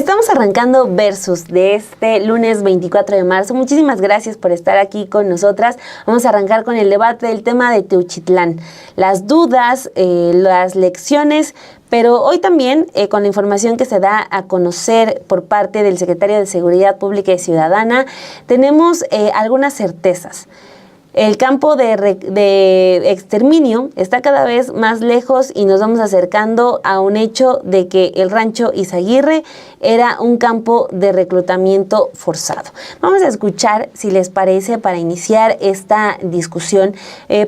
Estamos arrancando Versus de este lunes 24 de marzo. Muchísimas gracias por estar aquí con nosotras. Vamos a arrancar con el debate del tema de Teuchitlán. Las dudas, las lecciones, pero hoy también con la información que se da a conocer por parte del secretario de Seguridad Pública y Ciudadana, tenemos algunas certezas. El campo de exterminio está cada vez más lejos y nos vamos acercando a un hecho de que el rancho Izaguirre era un campo de reclutamiento forzado. Vamos a escuchar, si les parece, para iniciar esta discusión,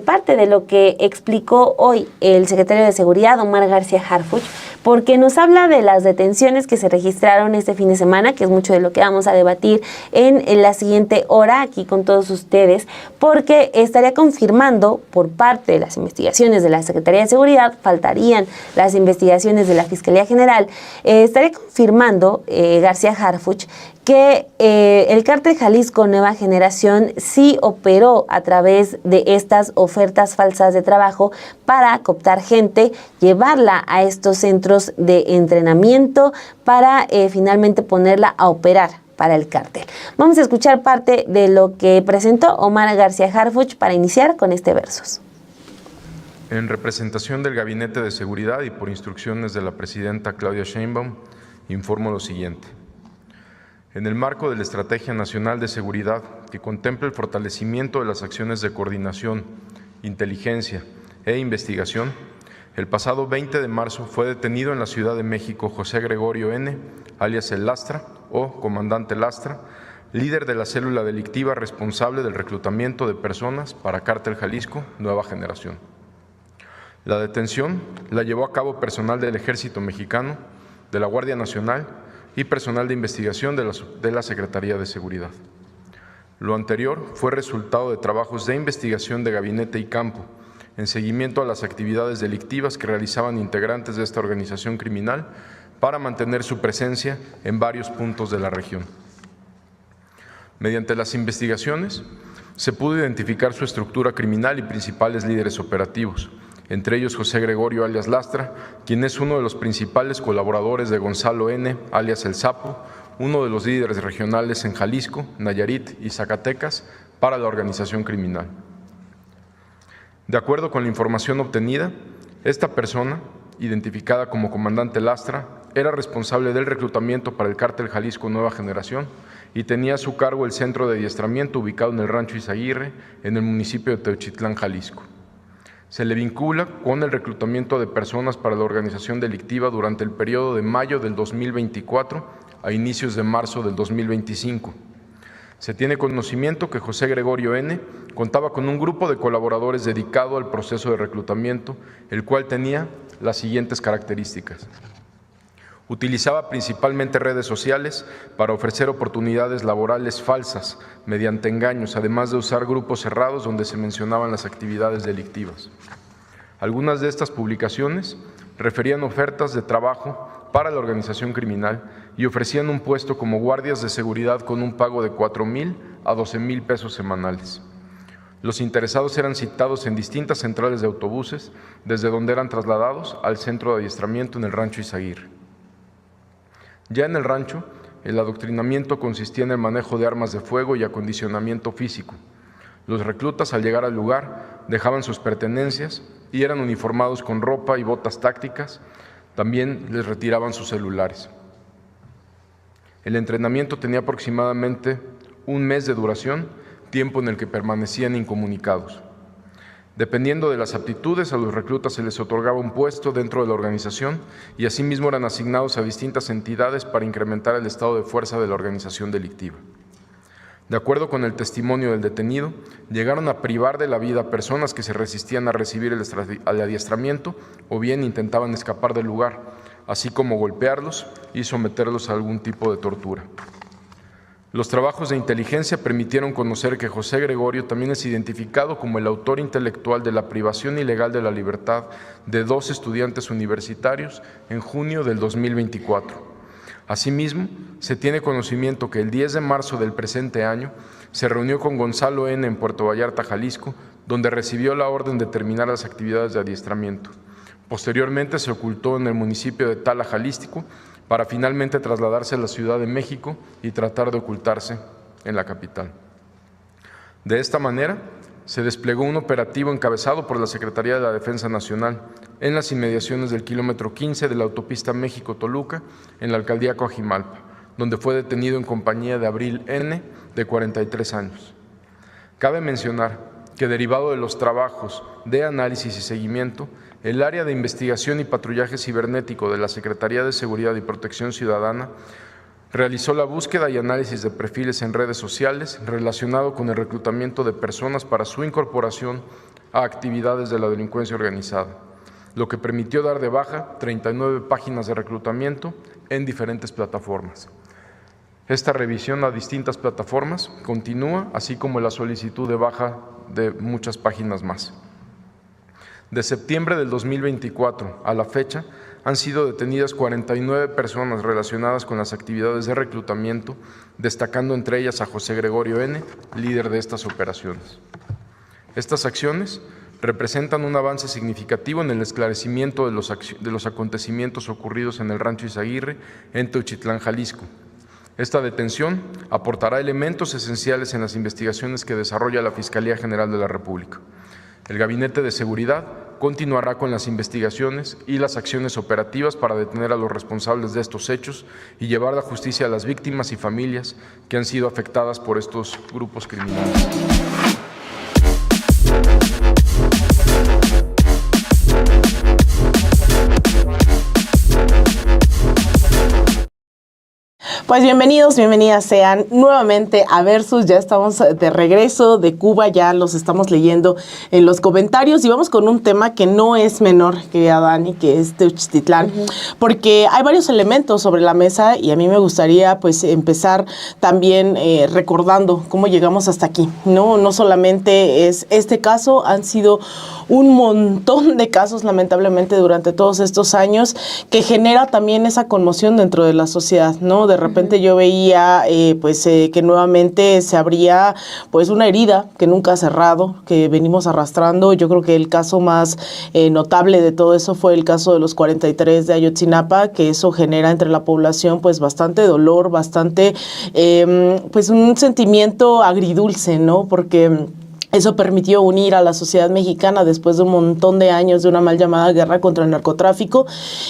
parte de lo que explicó hoy el secretario de Seguridad, Omar García Harfuch, porque nos habla de las detenciones que se registraron este fin de semana, que es mucho de lo que vamos a debatir en la siguiente hora aquí con todos ustedes, porque estaría confirmando por parte de las investigaciones de la Secretaría de Seguridad, faltarían las investigaciones de la Fiscalía General, estaría confirmando García Harfuch que el Cártel Jalisco Nueva Generación sí operó a través de estas ofertas falsas de trabajo para cooptar gente, llevarla a estos centros de entrenamiento para finalmente ponerla a operar para el cártel. Vamos a escuchar parte de lo que presentó Omar García Harfuch para iniciar con este Versus. En representación del Gabinete de Seguridad y por instrucciones de la presidenta Claudia Sheinbaum, informo lo siguiente. En el marco de la Estrategia Nacional de Seguridad, que contempla el fortalecimiento de las acciones de coordinación, inteligencia e investigación, el pasado 20 de marzo fue detenido en la Ciudad de México José Gregorio N., alias El Lastra o Comandante Lastra, líder de la célula delictiva responsable del reclutamiento de personas para Cártel Jalisco Nueva Generación. La detención la llevó a cabo personal del Ejército Mexicano, de la Guardia Nacional y personal de investigación de la Secretaría de Seguridad. Lo anterior fue resultado de trabajos de investigación de gabinete y campo, en seguimiento a las actividades delictivas que realizaban integrantes de esta organización criminal para mantener su presencia en varios puntos de la región. Mediante las investigaciones, se pudo identificar su estructura criminal y principales líderes operativos, entre ellos José Gregorio alias Lastra, quien es uno de los principales colaboradores de Gonzalo N., alias El Sapo, uno de los líderes regionales en Jalisco, Nayarit y Zacatecas para la organización criminal. De acuerdo con la información obtenida, esta persona, identificada como Comandante Lastra, era responsable del reclutamiento para el Cártel Jalisco Nueva Generación y tenía a su cargo el centro de adiestramiento ubicado en el rancho Izaguirre, en el municipio de Teuchitlán, Jalisco. Se le vincula con el reclutamiento de personas para la organización delictiva durante el periodo de mayo del 2024 a inicios de marzo del 2025. Se tiene conocimiento que José Gregorio N. contaba con un grupo de colaboradores dedicado al proceso de reclutamiento, el cual tenía las siguientes características. Utilizaba principalmente redes sociales para ofrecer oportunidades laborales falsas mediante engaños, además de usar grupos cerrados donde se mencionaban las actividades delictivas. Algunas de estas publicaciones referían ofertas de trabajo para la organización criminal y ofrecían un puesto como guardias de seguridad con un pago de 4,000 a 12,000 pesos semanales. Los interesados eran citados en distintas centrales de autobuses, desde donde eran trasladados al centro de adiestramiento en el rancho Izaguirre. Ya en el rancho, el adoctrinamiento consistía en el manejo de armas de fuego y acondicionamiento físico. Los reclutas, al llegar al lugar, dejaban sus pertenencias y eran uniformados con ropa y botas tácticas. También les retiraban sus celulares. El entrenamiento tenía aproximadamente un mes de duración, tiempo en el que permanecían incomunicados. Dependiendo de las aptitudes, a los reclutas se les otorgaba un puesto dentro de la organización y asimismo eran asignados a distintas entidades para incrementar el estado de fuerza de la organización delictiva. De acuerdo con el testimonio del detenido, llegaron a privar de la vida a personas que se resistían a recibir el adiestramiento o bien intentaban escapar del lugar, así como golpearlos y someterlos a algún tipo de tortura. Los trabajos de inteligencia permitieron conocer que José Gregorio también es identificado como el autor intelectual de la privación ilegal de la libertad de 2 estudiantes universitarios en junio del 2024. Asimismo, se tiene conocimiento que el 10 de marzo del presente año se reunió con Gonzalo N. en Puerto Vallarta, Jalisco, donde recibió la orden de terminar las actividades de adiestramiento. Posteriormente se ocultó en el municipio de Tala, Jalisco, para finalmente trasladarse a la Ciudad de México y tratar de ocultarse en la capital. De esta manera, se desplegó un operativo encabezado por la Secretaría de la Defensa Nacional en las inmediaciones del kilómetro 15 de la autopista México-Toluca, en la alcaldía Coajimalpa, donde fue detenido en compañía de Abril N., de 43 años. Cabe mencionar que, derivado de los trabajos de análisis y seguimiento, el área de investigación y patrullaje cibernético de la Secretaría de Seguridad y Protección Ciudadana realizó la búsqueda y análisis de perfiles en redes sociales relacionado con el reclutamiento de personas para su incorporación a actividades de la delincuencia organizada, lo que permitió dar de baja 39 páginas de reclutamiento en diferentes plataformas. Esta revisión a distintas plataformas continúa, así como la solicitud de baja de muchas páginas más. De septiembre del 2024 a la fecha, han sido detenidas 49 personas relacionadas con las actividades de reclutamiento, destacando entre ellas a José Gregorio N., líder de estas operaciones. Estas acciones representan un avance significativo en el esclarecimiento de los acontecimientos ocurridos en el Rancho Izaguirre, en Teuchitlán, Jalisco. Esta detención aportará elementos esenciales en las investigaciones que desarrolla la Fiscalía General de la República. El Gabinete de Seguridad continuará con las investigaciones y las acciones operativas para detener a los responsables de estos hechos y llevar a la justicia a las víctimas y familias que han sido afectadas por estos grupos criminales. Pues bienvenidos, bienvenidas sean nuevamente a Versus. Ya estamos de regreso de Cuba, ya los estamos leyendo en los comentarios y vamos con un tema que no es menor, querida Dani, que es Teuchitlán, porque hay varios elementos sobre la mesa y a mí me gustaría pues empezar también recordando cómo llegamos hasta aquí. No solamente es este caso, han sido un montón de casos, lamentablemente, durante todos estos años, que genera también esa conmoción dentro de la sociedad, ¿no? De repente yo veía, que nuevamente se abría, pues, una herida que nunca ha cerrado, que venimos arrastrando. Yo creo que el caso más notable de todo eso fue el caso de los 43 de Ayotzinapa, que eso genera entre la población, pues, bastante dolor, bastante, pues, un sentimiento agridulce, ¿no? Porque eso permitió unir a la sociedad mexicana después de un montón de años de una mal llamada guerra contra el narcotráfico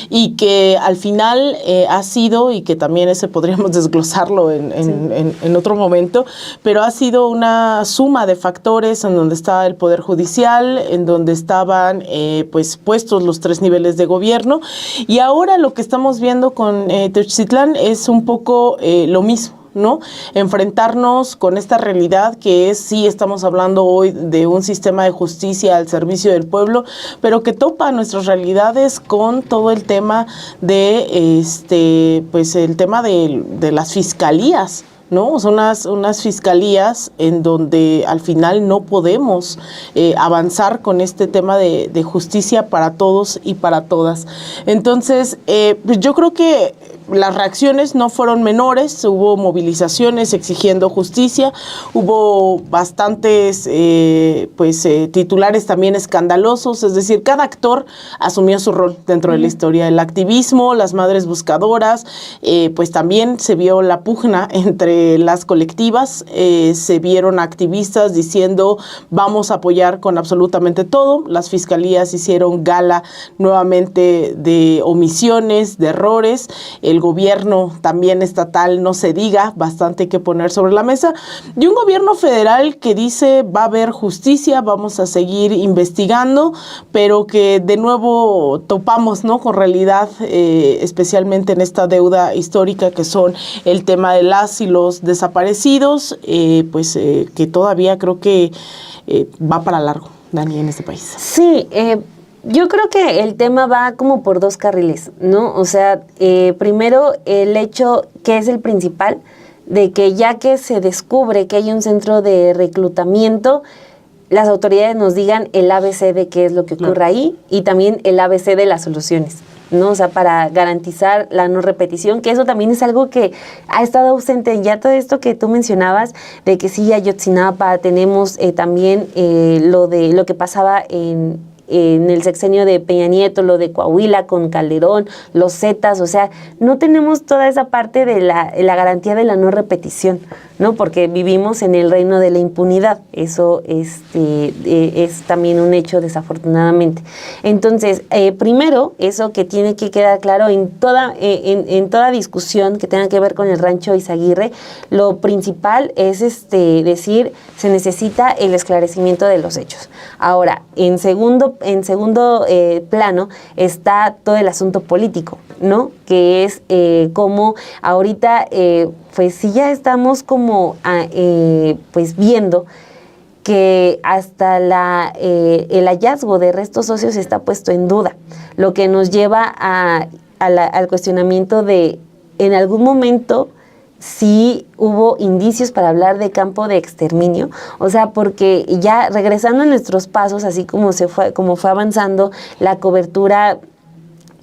y que al final ha sido, y que también ese podríamos desglosarlo en otro momento, pero ha sido una suma de factores en donde está el Poder Judicial, en donde estaban pues puestos los 3 niveles de gobierno, y ahora lo que estamos viendo con Teuchitlán es un poco lo mismo, ¿no? Enfrentarnos con esta realidad que es, sí, estamos hablando hoy de un sistema de justicia al servicio del pueblo, pero que topa nuestras realidades con todo el tema de, pues el tema de las fiscalías, ¿no? Son unas fiscalías en donde al final no podemos avanzar con este tema de justicia para todos y para todas. Entonces, pues yo creo que las reacciones no fueron menores, hubo movilizaciones exigiendo justicia, hubo bastantes titulares también escandalosos, es decir, cada actor asumió su rol dentro de la historia. El activismo, las madres buscadoras, pues también se vio la pugna entre las colectivas, se vieron activistas diciendo vamos a apoyar con absolutamente todo. Las fiscalías hicieron gala nuevamente de omisiones, de errores. El gobierno también estatal, no se diga, bastante que poner sobre la mesa, y un gobierno federal que dice va a haber justicia, vamos a seguir investigando, pero que de nuevo topamos, ¿no?, con realidad, especialmente en esta deuda histórica que son el tema de las y los desaparecidos, que todavía creo que va para largo, Dani, en este país. Sí, yo creo que el tema va como por 2 carriles, ¿no? O sea, primero el hecho que es el principal, de que ya que se descubre que hay un centro de reclutamiento, las autoridades nos digan el ABC de qué es lo que ocurre ahí y también el ABC de las soluciones, ¿no? O sea, para garantizar la no repetición, que eso también es algo que ha estado ausente. Ya todo esto que tú mencionabas, de que sí, Ayotzinapa, tenemos también lo que pasaba en en el sexenio de Peña Nieto, lo de Coahuila con Calderón, los Zetas, o sea, no tenemos toda esa parte de la garantía de la no repetición, ¿no? Porque vivimos en el reino de la impunidad, eso es también un hecho desafortunadamente. Entonces, primero, eso que tiene que quedar claro en toda discusión que tenga que ver con el rancho Izaguirre, lo principal es decir, se necesita el esclarecimiento de los hechos. Ahora, en segundo plano está todo el asunto político, ¿no? Que es como ahorita, pues sí ya estamos como pues viendo que hasta el hallazgo de restos óseos está puesto en duda, lo que nos lleva al cuestionamiento de, en algún momento, sí hubo indicios para hablar de campo de exterminio, o sea, porque ya regresando a nuestros pasos, así como fue avanzando la cobertura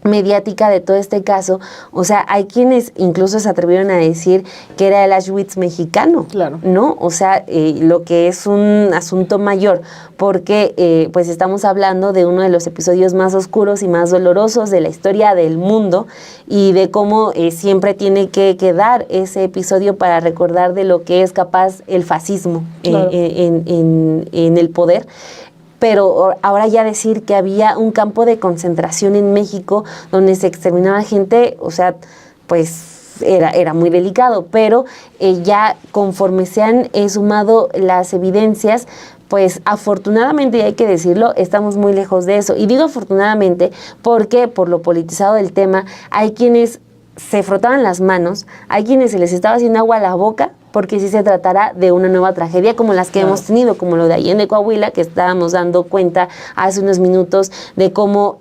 mediática de todo este caso, o sea, hay quienes incluso se atrevieron a decir que era el Auschwitz mexicano, claro, ¿no? O sea, lo que es un asunto mayor, porque pues estamos hablando de uno de los episodios más oscuros y más dolorosos de la historia del mundo y de cómo siempre tiene que quedar ese episodio para recordar de lo que es capaz el fascismo, claro, en el poder. Pero ahora ya decir que había un campo de concentración en México donde se exterminaba gente, o sea, pues era muy delicado, pero ya conforme se han sumado las evidencias, pues afortunadamente, y hay que decirlo, estamos muy lejos de eso. Y digo afortunadamente porque por lo politizado del tema, hay quienes se frotaban las manos, hay quienes se les estaba haciendo agua a la boca, porque sí se tratará de una nueva tragedia como las que hemos tenido, como lo de Allende, Coahuila, que estábamos dando cuenta hace unos minutos de cómo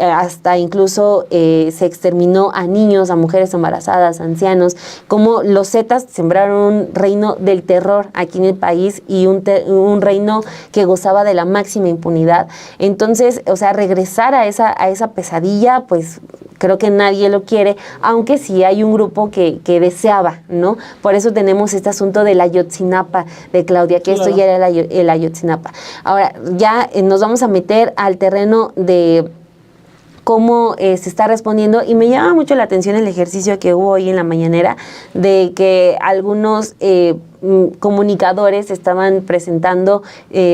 hasta incluso se exterminó a niños, a mujeres embarazadas, ancianos, cómo los Zetas sembraron un reino del terror aquí en el país y un reino que gozaba de la máxima impunidad. Entonces, o sea, regresar a esa pesadilla, pues creo que nadie lo quiere, aunque sí hay un grupo que deseaba, ¿no? Por eso tenemos este asunto de la Ayotzinapa de Claudia, que claro, esto ya era el Ayotzinapa. Ahora, ya nos vamos a meter al terreno de cómo se está respondiendo, y me llama mucho la atención el ejercicio que hubo hoy en la mañanera, de que algunos comunicadores estaban presentando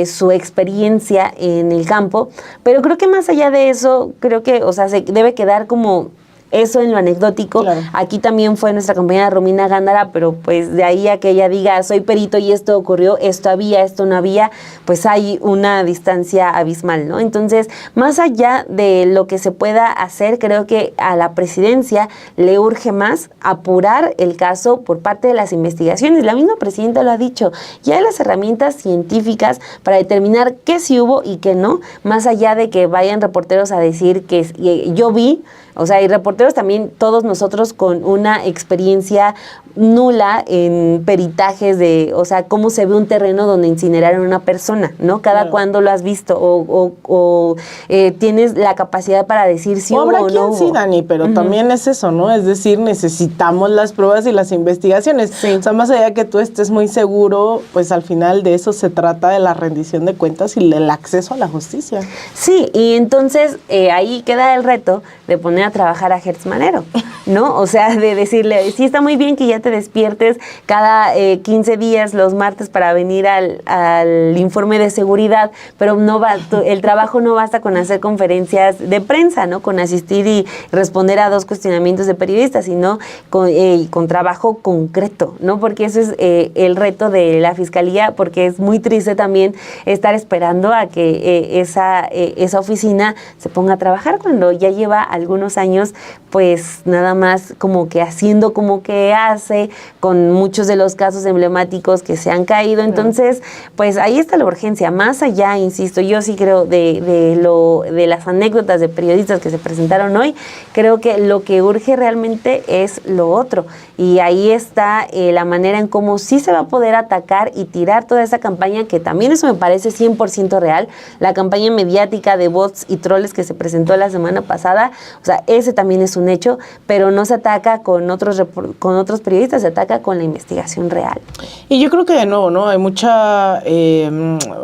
su experiencia en el campo, pero creo que más allá de eso, creo que, o sea, se debe quedar como eso en lo anecdótico. Claro. Aquí también fue nuestra compañera Romina Gándara, pero pues de ahí a que ella diga, soy perito y esto ocurrió, esto había, esto no había, pues hay una distancia abismal, ¿no? Entonces, más allá de lo que se pueda hacer, creo que a la presidencia le urge más apurar el caso por parte de las investigaciones. La misma presidenta lo ha dicho, ya hay las herramientas científicas para determinar qué sí hubo y qué no, más allá de que vayan reporteros a decir que yo vi. O sea, y reporteros también, todos nosotros con una experiencia nula en peritajes de, o sea, cómo se ve un terreno donde incineraron a una persona, ¿no? Cada claro, cuándo lo has visto o tienes la capacidad para decir si hubo o no hubo. Habrá quien sí, Dani, pero también es eso, ¿no? Es decir, necesitamos las pruebas y las investigaciones. Sí. O sea, más allá de que tú estés muy seguro, pues al final de eso se trata de la rendición de cuentas y el acceso a la justicia. Sí, y entonces ahí queda el reto de poner a trabajar a Gertz Manero, ¿no? O sea, de decirle, sí está muy bien que ya te despiertes cada 15 días los martes para venir al informe de seguridad, pero el trabajo no basta con hacer conferencias de prensa, ¿no? Con asistir y responder a 2 cuestionamientos de periodistas, sino con trabajo concreto, ¿no? Porque eso es el reto de la Fiscalía, porque es muy triste también estar esperando a que esa oficina se ponga a trabajar cuando ya lleva algunos años, pues nada más como que haciendo como que hace, con muchos de los casos emblemáticos que se han caído. Entonces, pues ahí está la urgencia. Más allá, insisto, yo sí creo de las anécdotas de periodistas que se presentaron hoy, creo que lo que urge realmente es lo otro. Y ahí está la manera en cómo sí se va a poder atacar y tirar toda esa campaña, que también eso me parece 100% real, la campaña mediática de bots y troles que se presentó la semana pasada. O sea, sea, ese también es un hecho, pero no se ataca con otros periodistas, se ataca con la investigación real. Y yo creo que de nuevo, ¿no? Hay mucha,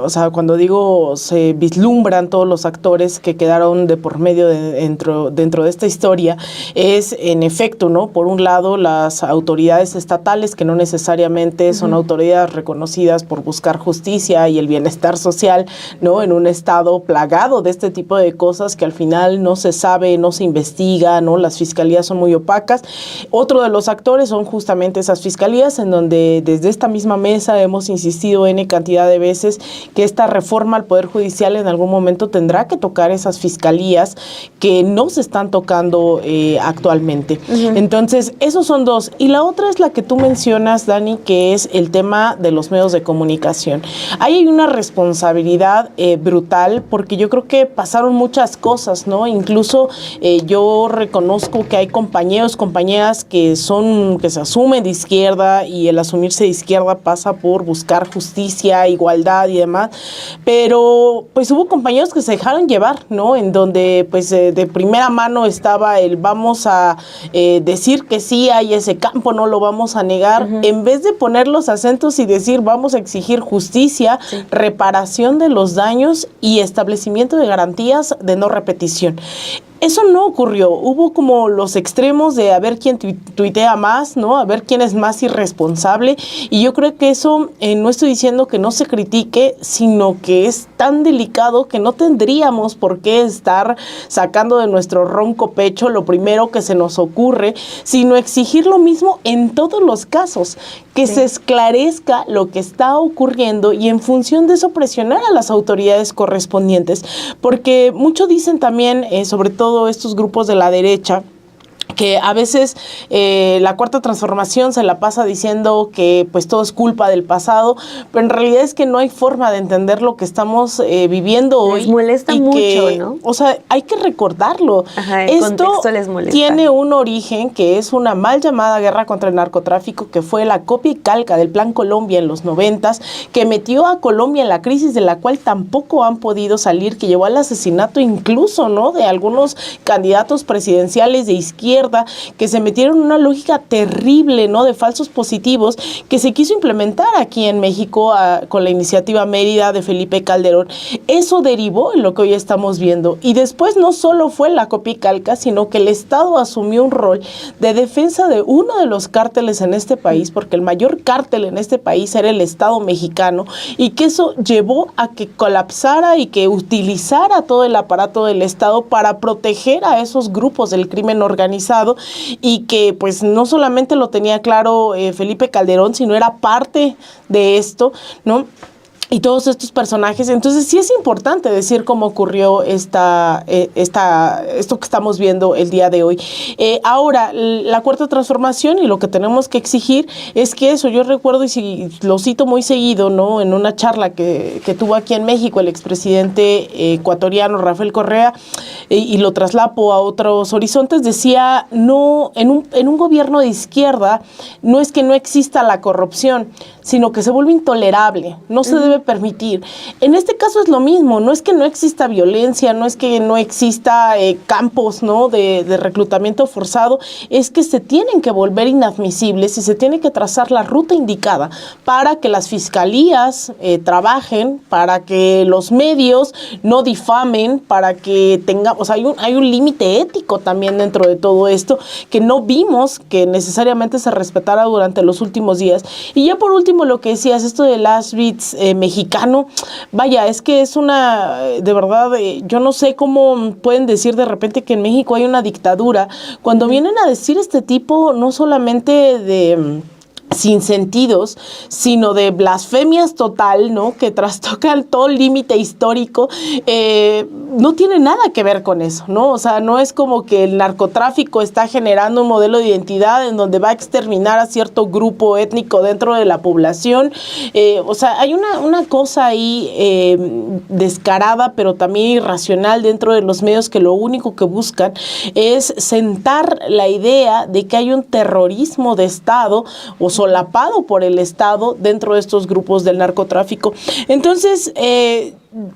o sea, cuando digo se vislumbran todos los actores que quedaron de por medio dentro de esta historia, es en efecto, ¿no? Por un lado, las autoridades estatales, que no necesariamente son autoridades reconocidas por buscar justicia y el bienestar social, ¿no? En un estado plagado de este tipo de cosas que al final no se sabe, no se investiga, ¿no? Las fiscalías son muy opacas. Otro de los actores son justamente esas fiscalías, en donde desde esta misma mesa hemos insistido N cantidad de veces que esta reforma al Poder Judicial en algún momento tendrá que tocar esas fiscalías que no se están tocando actualmente. Entonces, esos son dos. Y la otra es la que tú mencionas, Dani, que es el tema de los medios de comunicación. Ahí hay una responsabilidad brutal, porque yo creo que pasaron muchas cosas, ¿no? Incluso yo reconozco que hay compañeros, compañeras que se asumen de izquierda, y el asumirse de izquierda pasa por buscar justicia, igualdad y demás, pero pues hubo compañeros que se dejaron llevar, ¿no? En donde pues de primera mano estaba el vamos a decir que sí hay ese campo, no lo vamos a negar, en vez de poner los acentos y decir vamos a exigir justicia, reparación de los daños y establecimiento de garantías de no repetición. Eso no ocurrió. Hubo como los extremos de a ver quién tuitea más, ¿no? A ver quién es más irresponsable. Y yo creo que eso, no estoy diciendo que no se critique, sino que es tan delicado que no tendríamos por qué estar sacando de nuestro ronco pecho lo primero que se nos ocurre, sino exigir lo mismo en todos los casos, que se esclarezca lo que está ocurriendo y en función de eso presionar a las autoridades correspondientes. Porque muchos dicen también, sobre todo estos grupos de la derecha, que a veces la Cuarta Transformación se la pasa diciendo que pues todo es culpa del pasado, pero en realidad es que no hay forma de entender lo que estamos viviendo hoy. Les molesta mucho, ¿no? O sea, hay que recordarlo. El contexto les molesta. Tiene un origen que es una mal llamada guerra contra el narcotráfico, que fue la copia y calca del Plan Colombia en los 90s, que metió a Colombia en la crisis de la cual tampoco han podido salir, que llevó al asesinato incluso, ¿no?, de algunos candidatos presidenciales de izquierda, que se metieron en una lógica terrible, ¿no?, de falsos positivos, que se quiso implementar aquí en México con la iniciativa Mérida de Felipe Calderón. Eso derivó en lo que hoy estamos viendo. Y después no solo fue la copia y calca, sino que el Estado asumió un rol de defensa de uno de los cárteles en este país, porque el mayor cártel en este país era el Estado mexicano, y que eso llevó a que colapsara y que utilizara todo el aparato del Estado para proteger a esos grupos del crimen organizado, y que pues no solamente lo tenía claro Felipe Calderón, sino era parte de esto, ¿no? Y todos estos personajes. Entonces sí es importante decir cómo ocurrió esto que estamos viendo el día de hoy. Ahora, la Cuarta Transformación, y lo que tenemos que exigir es que eso, yo recuerdo, y si lo cito muy seguido, ¿no?, en una charla que tuvo aquí en México el expresidente ecuatoriano Rafael Correa, y lo traslapo a otros horizontes, decía, no, en un gobierno de izquierda no es que no exista la corrupción, sino que se vuelve intolerable, no se debe permitir. En este caso es lo mismo, no es que no exista violencia, no es que no exista campos, ¿no?, de reclutamiento forzado, es que se tienen que volver inadmisibles y se tiene que trazar la ruta indicada para que las fiscalías trabajen, para que los medios no difamen, para que tengamos, o sea, hay un límite ético también dentro de todo esto que no vimos que necesariamente se respetara durante los últimos días. Y ya por último, lo que decías, esto del Auschwitz mexicano, vaya, es que es una, de verdad, yo no sé cómo pueden decir de repente que en México hay una dictadura, cuando vienen a decir este tipo, no solamente de sin sentidos, sino de blasfemias total, ¿no?, que trastocan todo el límite histórico, no tiene nada que ver con eso, ¿no? O sea, no es como que el narcotráfico está generando un modelo de identidad en donde va a exterminar a cierto grupo étnico dentro de la población. O sea, hay una cosa ahí descarada, pero también irracional dentro de los medios, que lo único que buscan es sentar la idea de que hay un terrorismo de Estado o solapado por el Estado dentro de estos grupos del narcotráfico. Entonces,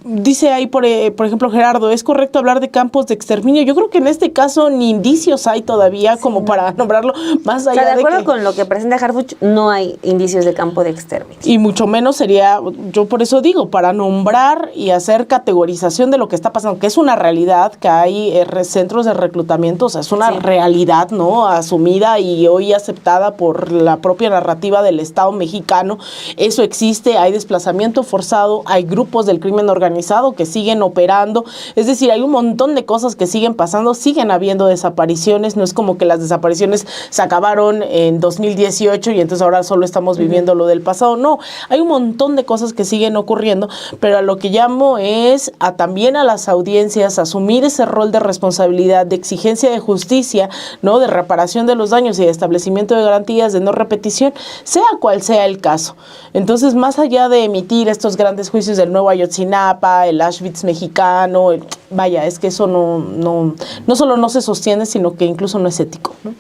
dice ahí, por ejemplo, Gerardo, ¿es correcto hablar de campos de exterminio? Yo creo que en este caso ni indicios hay todavía como para nombrarlo, más allá de acuerdo que, con lo que presenta Harfuch, no hay indicios de campo de exterminio. Y mucho menos sería, yo por eso digo, para nombrar y hacer categorización de lo que está pasando, que es una realidad, que hay centros de reclutamiento, o sea, es una realidad, ¿no? Asumida y hoy aceptada por la propia narrativa del Estado mexicano. Eso existe, hay desplazamiento forzado, hay grupos del crimen organizado que siguen operando, es decir, hay un montón de cosas que siguen pasando, siguen habiendo desapariciones, no es como que las desapariciones se acabaron en 2018 y entonces ahora solo estamos viviendo lo del pasado, no, hay un montón de cosas que siguen ocurriendo, pero a lo que llamo es también a las audiencias asumir ese rol de responsabilidad, de exigencia de justicia, ¿no? De reparación de los daños y de establecimiento de garantías de no repetición, sea cual sea el caso. Entonces, más allá de emitir estos grandes juicios del nuevo Ayotzinapa, el Auschwitz mexicano, vaya, es que eso no solo no se sostiene, sino que incluso no es ético, ¿no?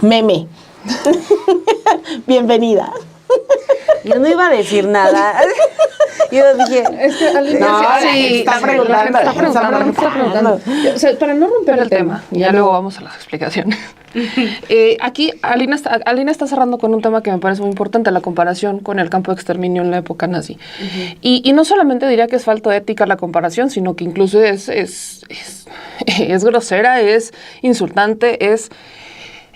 Meme. Bienvenida. Yo no iba a decir nada. Yo dije... Es que está preguntando. O sea, para no romper el tema, ya luego vamos a las explicaciones. Aquí Alina está cerrando con un tema que me parece muy importante, la comparación con el campo de exterminio en la época nazi. Y no solamente diría que es falta de ética la comparación, sino que incluso es grosera, es insultante, es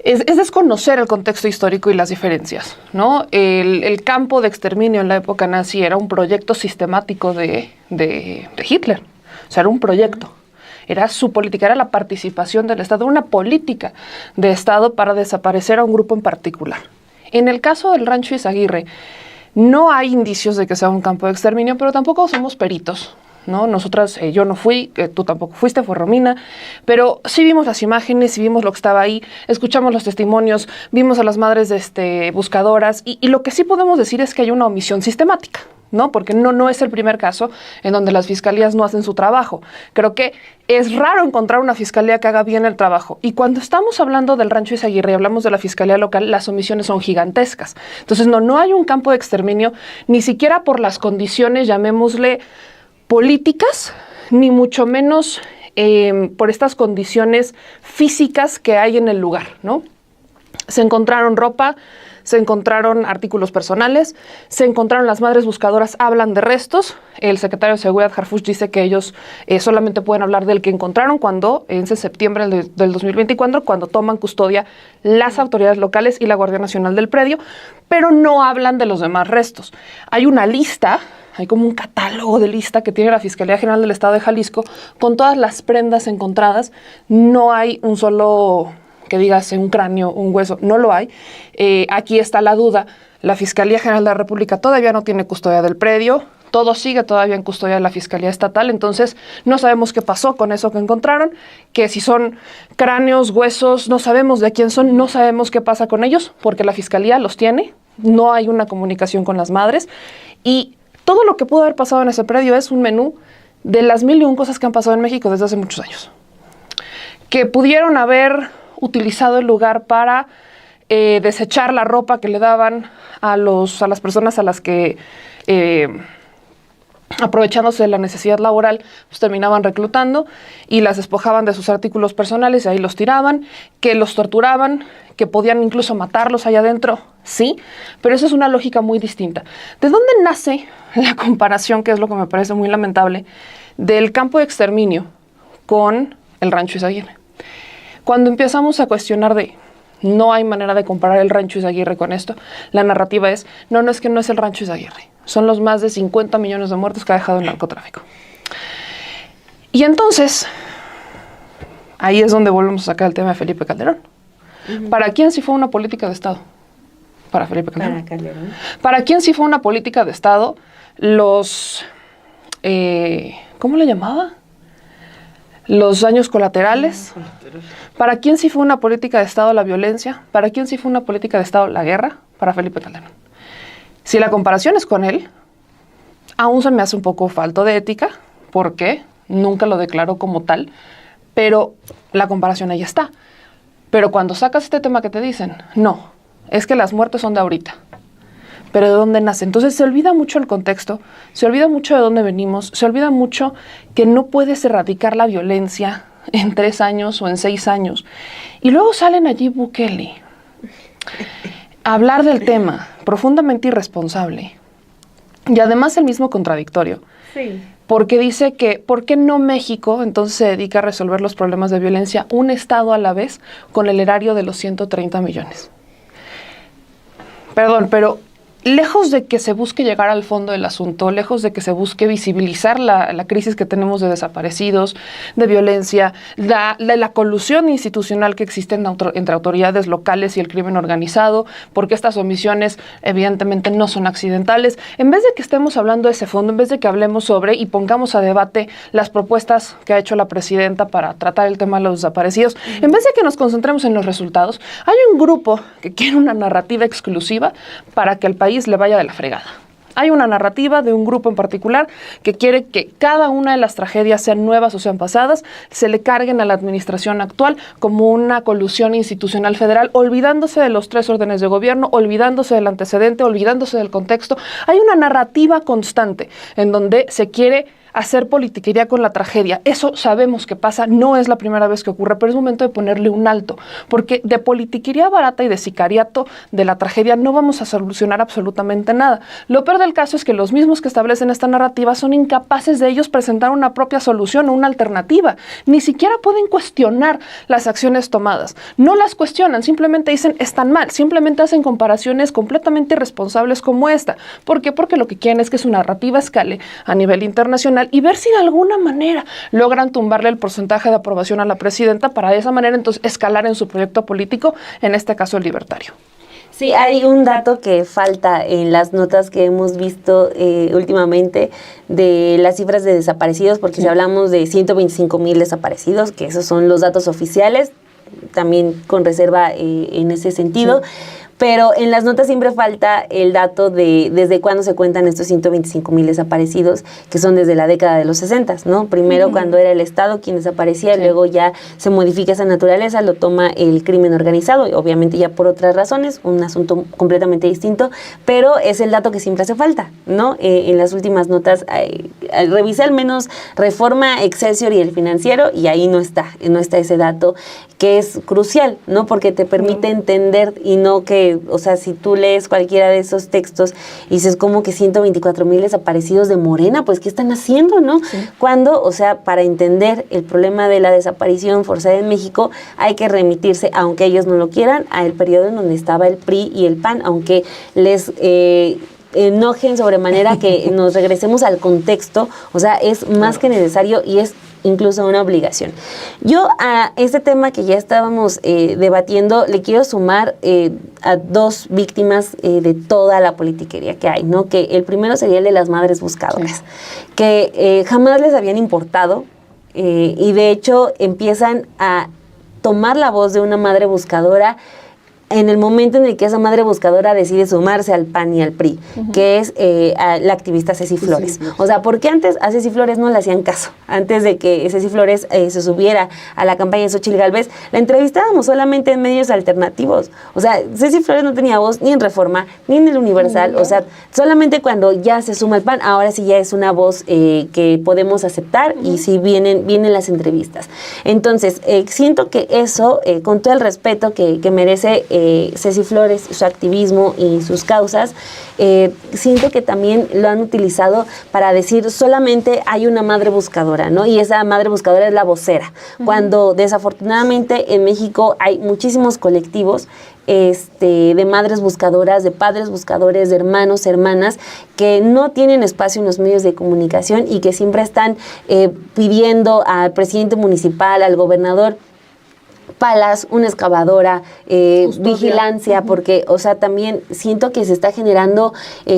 desconocer el contexto histórico y las diferencias, ¿no? El campo de exterminio en la época nazi era un proyecto sistemático de Hitler. O sea, era un proyecto. Era su política, era la participación del Estado, una política de Estado para desaparecer a un grupo en particular. En el caso del Rancho Izaguirre, no hay indicios de que sea un campo de exterminio, pero tampoco somos peritos, ¿no? Nosotras, yo no fui, tú tampoco fuiste, fue Romina, pero sí vimos las imágenes, sí vimos lo que estaba ahí, escuchamos los testimonios, vimos a las madres buscadoras y lo que sí podemos decir es que hay una omisión sistemática, ¿no? Porque no es el primer caso en donde las fiscalías no hacen su trabajo. Creo que es raro encontrar una fiscalía que haga bien el trabajo. Y cuando estamos hablando del Rancho Izaguirre y hablamos de la fiscalía local, las omisiones son gigantescas. Entonces, no hay un campo de exterminio, ni siquiera por las condiciones, llamémosle, políticas, ni mucho menos por estas condiciones físicas que hay en el lugar, ¿no? Se encontraron ropa, se encontraron artículos personales, se encontraron las madres buscadoras, hablan de restos. El secretario de Seguridad, Harfuch, dice que ellos solamente pueden hablar del que encontraron cuando, en septiembre del 2024, cuando toman custodia las autoridades locales y la Guardia Nacional del predio, pero no hablan de los demás restos. Hay una lista, hay como un catálogo de lista que tiene la Fiscalía General del Estado de Jalisco con todas las prendas encontradas. No hay un solo, que digas, un cráneo, un hueso, no lo hay. Aquí está la duda. La Fiscalía General de la República todavía no tiene custodia del predio. Todo sigue todavía en custodia de la Fiscalía Estatal. Entonces, no sabemos qué pasó con eso que encontraron, que si son cráneos, huesos, no sabemos de quién son, no sabemos qué pasa con ellos, porque la Fiscalía los tiene. No hay una comunicación con las madres. Y todo lo que pudo haber pasado en ese predio es un menú de las 1001 cosas que han pasado en México desde hace muchos años. Que pudieron haber utilizado el lugar para desechar la ropa que le daban a las personas a las que, aprovechándose de la necesidad laboral, pues terminaban reclutando y las despojaban de sus artículos personales y ahí los tiraban, que los torturaban, que podían incluso matarlos allá adentro, sí, pero eso es una lógica muy distinta. ¿De dónde nace la comparación, que es lo que me parece muy lamentable, del campo de exterminio con el Rancho Izaguirre? Cuando empezamos a cuestionar no hay manera de comparar el Rancho Izaguirre con esto, la narrativa es, no es que no es el Rancho Izaguirre, son los más de 50 millones de muertos que ha dejado el narcotráfico. Y entonces, ahí es donde volvemos a sacar el tema de Felipe Calderón. ¿Para quién sí fue una política de Estado? Para Felipe Calderón. Para Calderón. ¿Para quién sí fue una política de Estado? Los, ¿cómo le llamaba? Los daños colaterales. ¿Para quién sí fue una política de Estado la violencia? ¿Para quién sí fue una política de Estado la guerra? Para Felipe Calderón. Si la comparación es con él, aún se me hace un poco falto de ética, porque nunca lo declaró como tal, pero la comparación ahí está. Pero cuando sacas este tema que te dicen, no, es que las muertes son de ahorita. pero ¿de dónde nace? Entonces se olvida mucho el contexto, se olvida mucho de dónde venimos, se olvida mucho que no puedes erradicar la violencia en 3 años o en 6 años. Y luego salen allí Bukele a hablar del tema, profundamente irresponsable. Y además el mismo contradictorio. Sí. Porque dice que, ¿por qué no México entonces se dedica a resolver los problemas de violencia un estado a la vez con el erario de los 130 millones? Perdón, pero lejos de que se busque llegar al fondo del asunto, lejos de que se busque visibilizar la crisis que tenemos de desaparecidos, de violencia, la colusión institucional que existe entre autoridades locales y el crimen organizado, porque estas omisiones evidentemente no son accidentales, en vez de que estemos hablando de ese fondo, en vez de que hablemos sobre y pongamos a debate las propuestas que ha hecho la presidenta para tratar el tema de los desaparecidos, en vez de que nos concentremos en los resultados, hay un grupo que quiere una narrativa exclusiva para que el país le vaya de la fregada. Hay una narrativa de un grupo en particular que quiere que cada una de las tragedias, sean nuevas o sean pasadas, se le carguen a la administración actual como una colusión institucional federal, olvidándose de los 3 órdenes de gobierno, olvidándose del antecedente, olvidándose del contexto. Hay una narrativa constante en donde se quiere hacer politiquería con la tragedia. Eso sabemos que pasa, no es la primera vez que ocurre, pero es momento de ponerle un alto, porque de politiquería barata y de sicariato de la tragedia no vamos a solucionar absolutamente nada. Lo peor del caso es que los mismos que establecen esta narrativa son incapaces de ellos presentar una propia solución o una alternativa. Ni siquiera pueden cuestionar las acciones tomadas. No las cuestionan, simplemente dicen están mal, simplemente hacen comparaciones completamente irresponsables como esta. ¿Por qué? Porque lo que quieren es que su narrativa escale a nivel internacional y ver si de alguna manera logran tumbarle el porcentaje de aprobación a la presidenta para de esa manera entonces escalar en su proyecto político, en este caso el libertario. Sí, hay un dato que falta en las notas que hemos visto últimamente de las cifras de desaparecidos, porque si hablamos de 125,000 desaparecidos, que esos son los datos oficiales, también con reserva en ese sentido. Sí. Pero en las notas siempre falta el dato de desde cuándo se cuentan estos 125,000 desaparecidos, que son desde la década de los 60, ¿no? Primero cuando era el Estado quien desaparecía, sí. Luego ya se modifica esa naturaleza, lo toma el crimen organizado, y obviamente ya por otras razones, un asunto completamente distinto, pero es el dato que siempre hace falta, ¿no? En las últimas notas revisé al menos Reforma, Excelsior y El Financiero, y ahí no está ese dato, que es crucial, ¿no? Porque te permite entender y no que, o sea, si tú lees cualquiera de esos textos y dices como que 124,000 desaparecidos de Morena, pues ¿qué están haciendo, no? Sí. Cuando, o sea, para entender el problema de la desaparición forzada en México hay que remitirse, aunque ellos no lo quieran, al periodo en donde estaba el PRI y el PAN, aunque les enojen sobremanera que nos regresemos al contexto, o sea, es más que necesario y es incluso una obligación. Yo a este tema que ya estábamos debatiendo le quiero sumar a 2 víctimas de toda la politiquería que hay, ¿no? Que el primero sería el de las madres buscadoras, sí. Que jamás les habían importado y de hecho empiezan a tomar la voz de una madre buscadora en el momento en el que esa madre buscadora decide sumarse al PAN y al PRI, que es la activista Ceci Flores. Sí. O sea, porque antes a Ceci Flores no le hacían caso. Antes de que Ceci Flores se subiera a la campaña de Xóchitl Gálvez, la entrevistábamos solamente en medios alternativos. O sea, Ceci Flores no tenía voz ni en Reforma, ni en El Universal. O sea, solamente cuando ya se suma el PAN, ahora sí ya es una voz que podemos aceptar y sí vienen las entrevistas. Entonces, siento que eso, con todo el respeto que merece Ceci Flores, su activismo y sus causas, siento que también lo han utilizado para decir solamente hay una madre buscadora, ¿no? Y esa madre buscadora es la vocera. Cuando desafortunadamente en México hay muchísimos colectivos de madres buscadoras, de padres buscadores, de hermanos, hermanas, que no tienen espacio en los medios de comunicación y que siempre están pidiendo al presidente municipal, al gobernador, palas, una excavadora, vigilancia, porque, o sea, también siento que se está generando,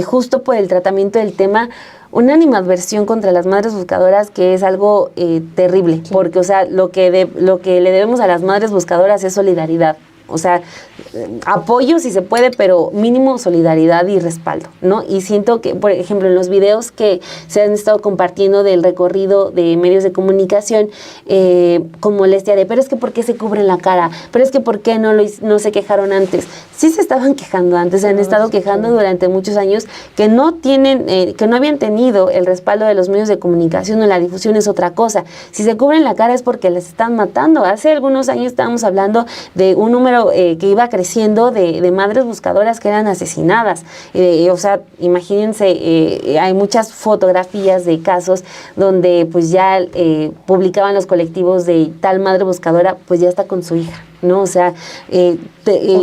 justo por el tratamiento del tema, una animadversión contra las madres buscadoras que es algo terrible, sí. Porque, o sea, lo que le debemos a las madres buscadoras es solidaridad. O sea, apoyo si se puede, pero mínimo solidaridad y respaldo, ¿no? Y siento que, por ejemplo, en los videos que se han estado compartiendo del recorrido de medios de comunicación, con molestia de, pero es que ¿por qué se cubren la cara? Pero es que ¿por qué no se quejaron antes? Sí se estaban quejando antes, se han estado quejando durante muchos años que no habían tenido el respaldo de los medios de comunicación, o la difusión es otra cosa. Si se cubren la cara es porque les están matando. Hace algunos años estábamos hablando de un número que iba creciendo de madres buscadoras que eran asesinadas. O sea, imagínense, hay muchas fotografías de casos donde pues ya publicaban los colectivos de tal madre buscadora, pues ya está con su hija, ¿no? O sea,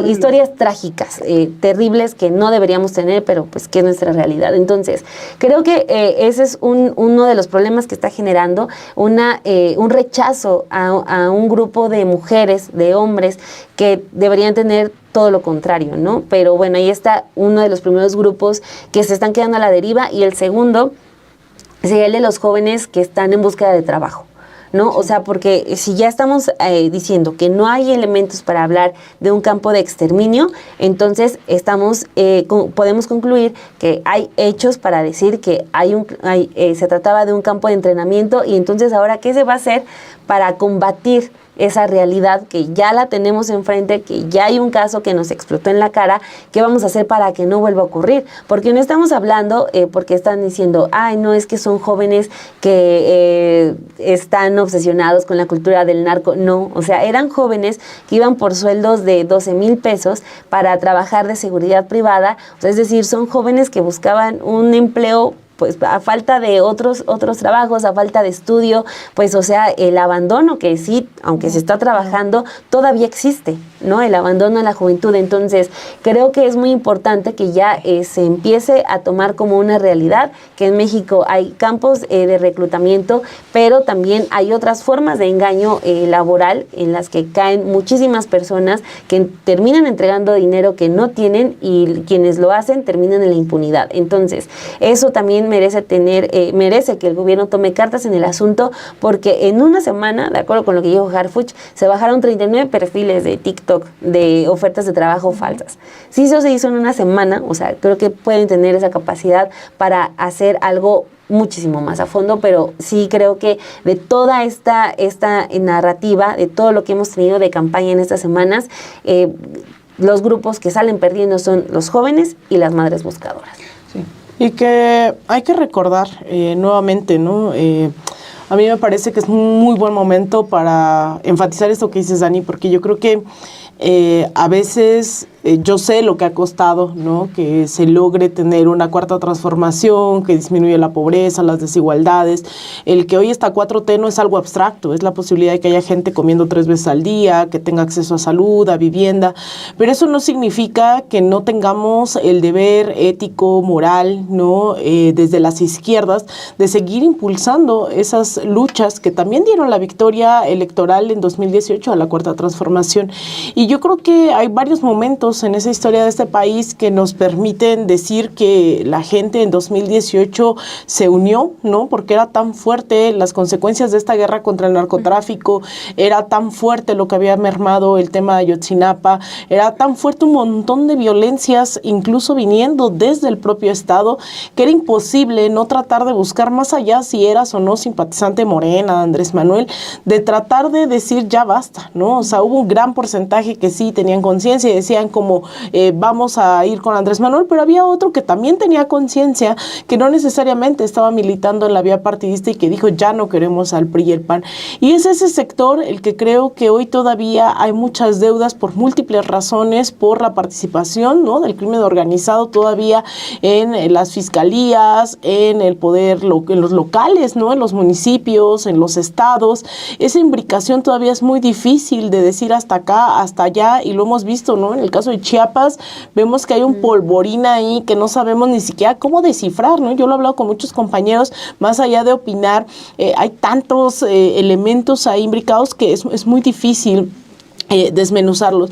historias trágicas, terribles que no deberíamos tener, pero pues que es nuestra realidad. Entonces, creo que ese es uno de los problemas que está generando un rechazo a un grupo de mujeres, de hombres, que deberían tener todo lo contrario, ¿no? Pero bueno, ahí está uno de los primeros grupos que se están quedando a la deriva, y el segundo sería el de los jóvenes que están en búsqueda de trabajo, ¿no? O sea, porque si ya estamos diciendo que no hay elementos para hablar de un campo de exterminio, entonces podemos concluir que hay hechos para decir que se trataba de un campo de entrenamiento, y entonces ahora, ¿qué se va a hacer para combatir esa realidad que ya la tenemos enfrente, que ya hay un caso que nos explotó en la cara? ¿Qué vamos a hacer para que no vuelva a ocurrir? Porque no estamos hablando, porque están diciendo, ay, no, es que son jóvenes que están obsesionados con la cultura del narco. No, o sea, eran jóvenes que iban por sueldos de 12,000 pesos para trabajar de seguridad privada. O sea, es decir, son jóvenes que buscaban un empleo, pues a falta de otros trabajos, a falta de estudio, pues o sea, el abandono que sí, aunque se está trabajando, todavía existe, ¿no? El abandono en la juventud. Entonces, creo que es muy importante que ya se empiece a tomar como una realidad que en México hay campos de reclutamiento, pero también hay otras formas de engaño laboral en las que caen muchísimas personas que terminan entregando dinero que no tienen, y quienes lo hacen terminan en la impunidad. Entonces, eso también merece que el gobierno tome cartas en el asunto, porque en una semana, de acuerdo con lo que dijo Harfuch, se bajaron 39 perfiles de TikTok de ofertas de trabajo falsas. Si eso se hizo en una semana, o sea, creo que pueden tener esa capacidad para hacer algo muchísimo más a fondo, pero sí creo que de toda esta narrativa, de todo lo que hemos tenido de campaña en estas semanas, los grupos que salen perdiendo son los jóvenes y las madres buscadoras. Sí. Y que hay que recordar nuevamente, ¿no? A mí me parece que es un muy buen momento para enfatizar esto que dices, Dani, porque yo creo que a veces yo sé lo que ha costado, ¿no? Que se logre tener una cuarta transformación, que disminuye la pobreza, las desigualdades. El que hoy está 4T no es algo abstracto, es la posibilidad de que haya gente comiendo 3 veces al día, que tenga acceso a salud, a vivienda, pero eso no significa que no tengamos el deber ético, moral, ¿no? Desde las izquierdas, de seguir impulsando esas luchas que también dieron la victoria electoral en 2018 a la cuarta transformación. Y yo creo que hay varios momentos en esa historia de este país que nos permiten decir que la gente en 2018 se unió, ¿no? Porque era tan fuerte las consecuencias de esta guerra contra el narcotráfico, era tan fuerte lo que había mermado el tema de Ayotzinapa, era tan fuerte un montón de violencias, incluso viniendo desde el propio Estado, que era imposible no tratar de buscar más allá si eras o no simpatizante Morena, Andrés Manuel, de tratar de decir ya basta, ¿no? O sea, hubo un gran porcentaje que sí tenían conciencia y decían como vamos a ir con Andrés Manuel, pero había otro que también tenía conciencia, que no necesariamente estaba militando en la vía partidista y que dijo ya no queremos al PRI y el PAN. Y es ese sector el que creo que hoy todavía hay muchas deudas por múltiples razones, por la participación, ¿no? del crimen organizado todavía en las fiscalías, en el poder, en los locales, ¿no? en los municipios, en los estados. Esa imbricación todavía es muy difícil de decir hasta acá, hasta allá, y lo hemos visto, ¿no? En el caso de Chiapas, vemos que hay un polvorín ahí que no sabemos ni siquiera cómo descifrar, ¿no? Yo lo he hablado con muchos compañeros, más allá de opinar, hay tantos elementos ahí imbricados que es muy difícil desmenuzarlos.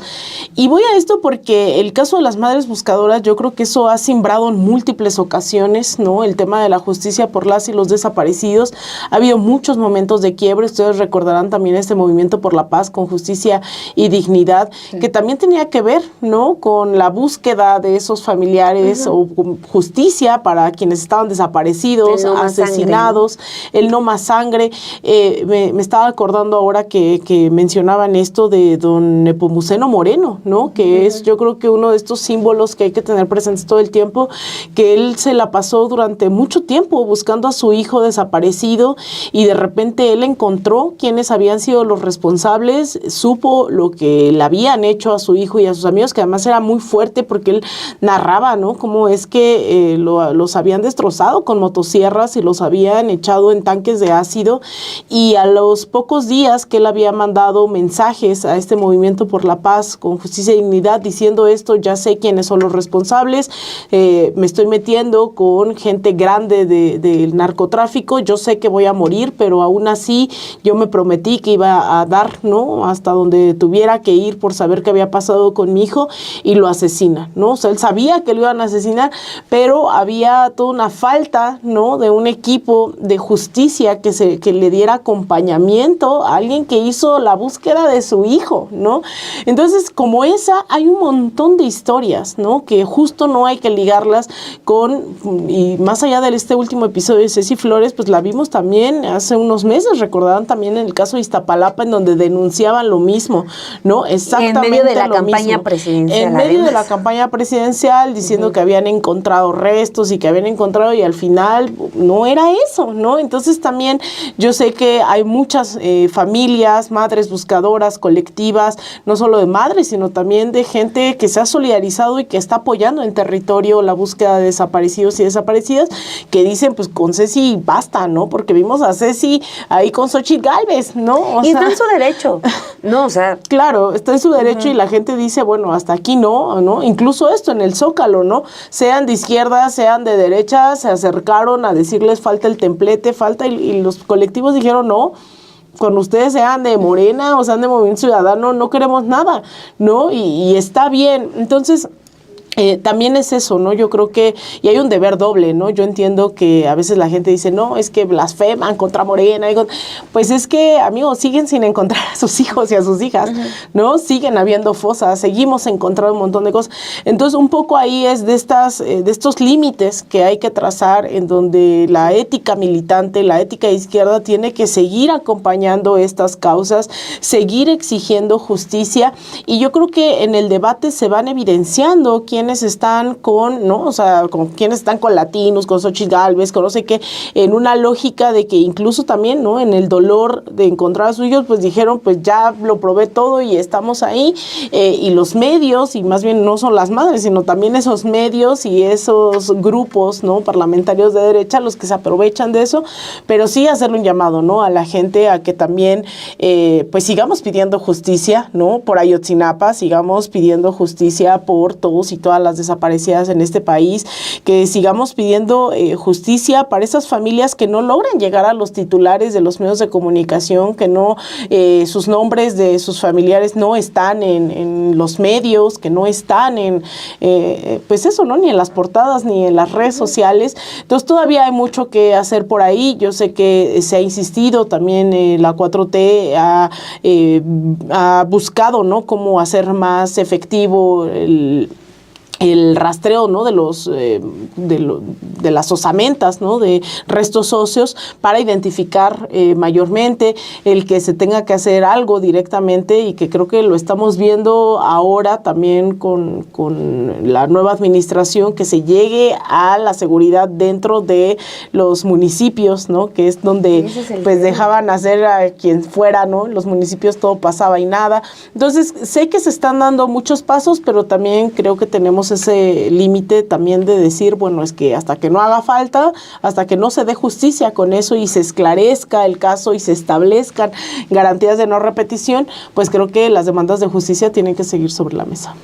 Y voy a esto porque el caso de las madres buscadoras, yo creo que eso ha simbrado en múltiples ocasiones, ¿no? El tema de la justicia por las y los desaparecidos. Ha habido muchos momentos de quiebre. Ustedes recordarán también este movimiento por la paz con justicia y dignidad, que también tenía que ver, ¿no? Con la búsqueda de esos familiares o con justicia para quienes estaban desaparecidos, asesinados, el no más sangre. Me estaba acordando ahora que mencionaban esto de don Nepomuceno Moreno, ¿no? Que es, yo creo que uno de estos símbolos que hay que tener presentes todo el tiempo, que él se la pasó durante mucho tiempo buscando a su hijo desaparecido y de repente él encontró quiénes habían sido los responsables, supo lo que le habían hecho a su hijo y a sus amigos, que además era muy fuerte porque él narraba, ¿no? Cómo es que los habían destrozado con motosierras y los habían echado en tanques de ácido, y a los pocos días que él había mandado mensajes a este movimiento por la paz con justicia y dignidad diciendo esto: ya sé quiénes son los responsables, me estoy metiendo con gente grande del narcotráfico, yo sé que voy a morir, pero aún así yo me prometí que iba a dar, ¿no?, hasta donde tuviera que ir por saber qué había pasado con mi hijo, y lo asesina, ¿no? O sea, él sabía que lo iban a asesinar, pero había toda una falta, ¿no?, de un equipo de justicia que le diera acompañamiento a alguien que hizo la búsqueda de su hijo, ¿no? Entonces, como esa, hay un montón de historias, ¿no?, que justo no hay que ligarlas con, y más allá de este último episodio de Ceci Flores, pues la vimos también hace unos meses, recordarán también en el caso de Iztapalapa, en donde denunciaban lo mismo, ¿no? Exactamente. En medio de la campaña presidencial. En medio de la campaña presidencial, diciendo que habían encontrado restos y que habían encontrado, y al final no era eso, ¿no? Entonces también yo sé que hay muchas familias, madres buscadoras, colectivas, no solo de madres, sino también de gente que se ha solidarizado y que está apoyando en territorio la búsqueda de desaparecidos y desaparecidas, que dicen, pues con Ceci basta, ¿no? Porque vimos a Ceci ahí con Xochitl Gálvez, ¿no? Y está en su derecho, ¿no? O sea, claro, está en su derecho, y la gente dice, bueno, hasta aquí no, ¿no? Incluso esto en el Zócalo, ¿no? Sean de izquierda, sean de derecha, se acercaron a decirles falta el templete, falta, y los colectivos dijeron no. Cuando ustedes sean de Morena o sean de Movimiento Ciudadano, no queremos nada, ¿no? Y está bien. Entonces, también es eso, ¿no? Yo creo que, y hay un deber doble, ¿no? Yo entiendo que a veces la gente dice, no, es que blasfeman contra Morena. Pues es que, amigos, siguen sin encontrar a sus hijos y a sus hijas, ¿no? Siguen habiendo fosas, seguimos encontrando un montón de cosas. Entonces, un poco ahí es de estos límites que hay que trazar, en donde la ética militante, la ética de izquierda tiene que seguir acompañando estas causas, seguir exigiendo justicia, y yo creo que en el debate se van evidenciando quiénes están con, ¿no? O sea, con quienes están con Latinos, con Xochitl Gálvez, con no sé qué, en una lógica de que incluso también, ¿no?, en el dolor de encontrar a sus hijos, pues dijeron, pues ya lo probé todo y estamos ahí, y los medios, y más bien no son las madres, sino también esos medios y esos grupos, ¿no?, parlamentarios de derecha, los que se aprovechan de eso, pero sí hacerle un llamado, ¿no?, a la gente a que también, pues sigamos pidiendo justicia, ¿no?, por Ayotzinapa, sigamos pidiendo justicia por todos y todas las desaparecidas en este país, que sigamos pidiendo justicia para esas familias que no logran llegar a los titulares de los medios de comunicación, que no, sus nombres de sus familiares no están en los medios, que no están en, pues eso, ¿no?, ni en las portadas ni en las redes sociales. Entonces todavía hay mucho que hacer por ahí. Yo sé que se ha insistido también, la 4T ha buscado, ¿no?, cómo hacer más efectivo el rastreo, ¿no?, de los de las osamentas, ¿no?, de restos óseos, para identificar mayormente, el que se tenga que hacer algo directamente, y que creo que lo estamos viendo ahora también con la nueva administración, que se llegue a la seguridad dentro de los municipios, ¿no?, que es donde pues dejaban hacer a quien fuera, ¿no?, en los municipios todo pasaba y nada. Entonces sé que se están dando muchos pasos, pero también creo que tenemos ese límite también de decir, bueno, es que hasta que no haga falta, hasta que no se dé justicia con eso y se esclarezca el caso y se establezcan garantías de no repetición, pues creo que las demandas de justicia tienen que seguir sobre la mesa.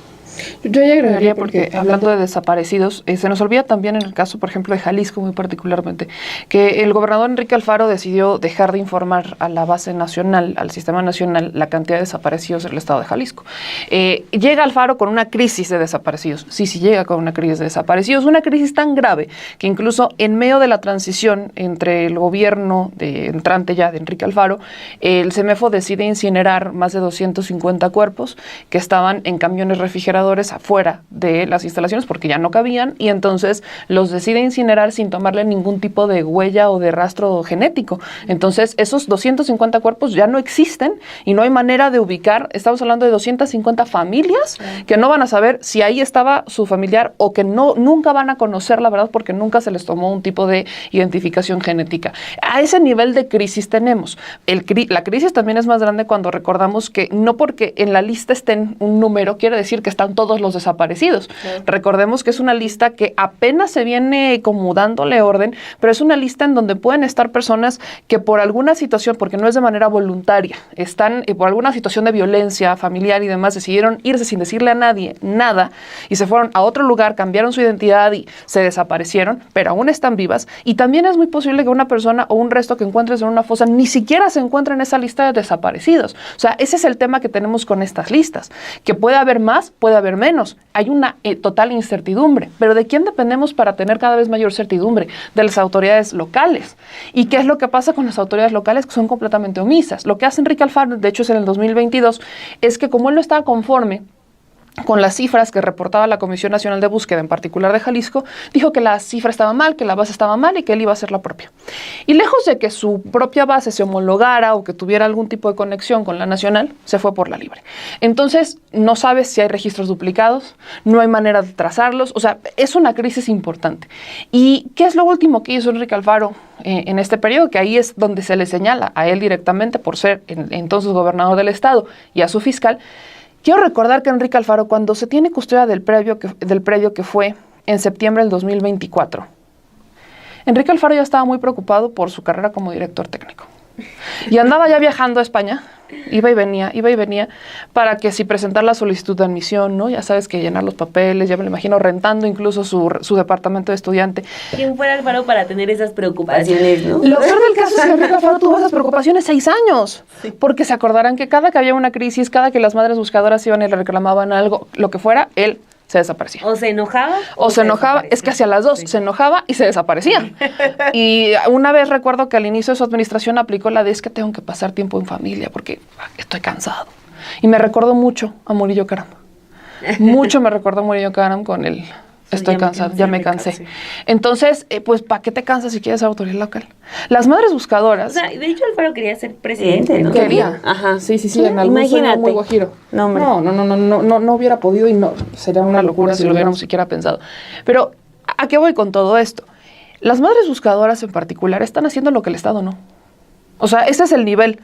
Yo ya agregaría, porque hablando de desaparecidos, se nos olvida también en el caso, por ejemplo, de Jalisco muy particularmente, que el gobernador Enrique Alfaro decidió dejar de informar a la base nacional, al sistema nacional, la cantidad de desaparecidos del estado de Jalisco. Llega Alfaro con una crisis de desaparecidos. Sí, llega con una crisis de desaparecidos, una crisis tan grave que incluso en medio de la transición entre el gobierno entrante ya de Enrique Alfaro, el CEMEFO decide incinerar más de 250 cuerpos que estaban en camiones refrigerados afuera de las instalaciones porque ya no cabían, y entonces los decide incinerar sin tomarle ningún tipo de huella o de rastro genético. Entonces esos 250 cuerpos ya no existen y no hay manera de ubicar. Estamos hablando de 250 familias que no van a saber si ahí estaba su familiar, o que nunca van a conocer la verdad porque nunca se les tomó un tipo de identificación genética. A ese nivel de crisis tenemos. La crisis también es más grande cuando recordamos que no porque en la lista estén un número quiere decir que están todos los desaparecidos. Claro. Recordemos que es una lista que apenas se viene como dándole orden, pero es una lista en donde pueden estar personas que por alguna situación, porque no es de manera voluntaria, están por alguna situación de violencia familiar y demás, decidieron irse sin decirle a nadie nada y se fueron a otro lugar, cambiaron su identidad y se desaparecieron, pero aún están vivas. Y también es muy posible que una persona o un resto que encuentres en una fosa ni siquiera se encuentre en esa lista de desaparecidos. O sea, ese es el tema que tenemos con estas listas, que puede haber más, puede haber menos. Hay una total incertidumbre. ¿Pero de quién dependemos para tener cada vez mayor certidumbre? De las autoridades locales. ¿Y qué es lo que pasa con las autoridades locales? Que son completamente omisas. Lo que hace Enrique Alfaro, de hecho es en el 2022, es que como él no estaba conforme con las cifras que reportaba la Comisión Nacional de Búsqueda, en particular de Jalisco, dijo que la cifra estaba mal, que la base estaba mal y que él iba a hacer la propia. Y lejos de que su propia base se homologara o que tuviera algún tipo de conexión con la nacional, se fue por la libre. Entonces, no sabes si hay registros duplicados, no hay manera de trazarlos, o sea, es una crisis importante. ¿Y qué es lo último que hizo Enrique Alfaro en este periodo? Que ahí es donde se le señala a él directamente por ser entonces gobernador del estado y a su fiscal. Quiero recordar que Enrique Alfaro, cuando se tiene custodia del predio que fue en septiembre del 2024, Enrique Alfaro ya estaba muy preocupado por su carrera como director técnico. Y andaba ya viajando a España, iba y venía, para que si presentar la solicitud de admisión, ¿no? Ya sabes que llenar los papeles, ya me lo imagino rentando incluso su departamento de estudiante. ¿Quién fuera Alfaro para tener esas preocupaciones, no? Lo peor del caso es que Enrique Alfaro tuvo esas preocupaciones 6 años, sí. Porque se acordarán que cada que había una crisis, cada que las madres buscadoras iban y le reclamaban algo, lo que fuera, él se desaparecía. O se enojaba. O se enojaba, es que hacía las dos, sí. Se enojaba y se desaparecía. Y una vez recuerdo que al inicio de su administración aplicó la de es que tengo que pasar tiempo en familia porque estoy cansado. Y me recordó mucho a Murillo Karam. Mucho me recordó a Murillo Karam con el estoy cansado, ya me cansé. Entonces, pues, ¿para qué te cansas si quieres ser autoridad local? Las madres buscadoras. O sea, de hecho, Alfaro quería ser presidente, ¿no? Quería. Ajá. Sí, en algún sueño muy guajiro. No hubiera podido y no, sería una locura si lo hubiéramos siquiera pensado. Pero, ¿a qué voy con todo esto? Las madres buscadoras en particular están haciendo lo que el Estado no. O sea, ese es el nivel.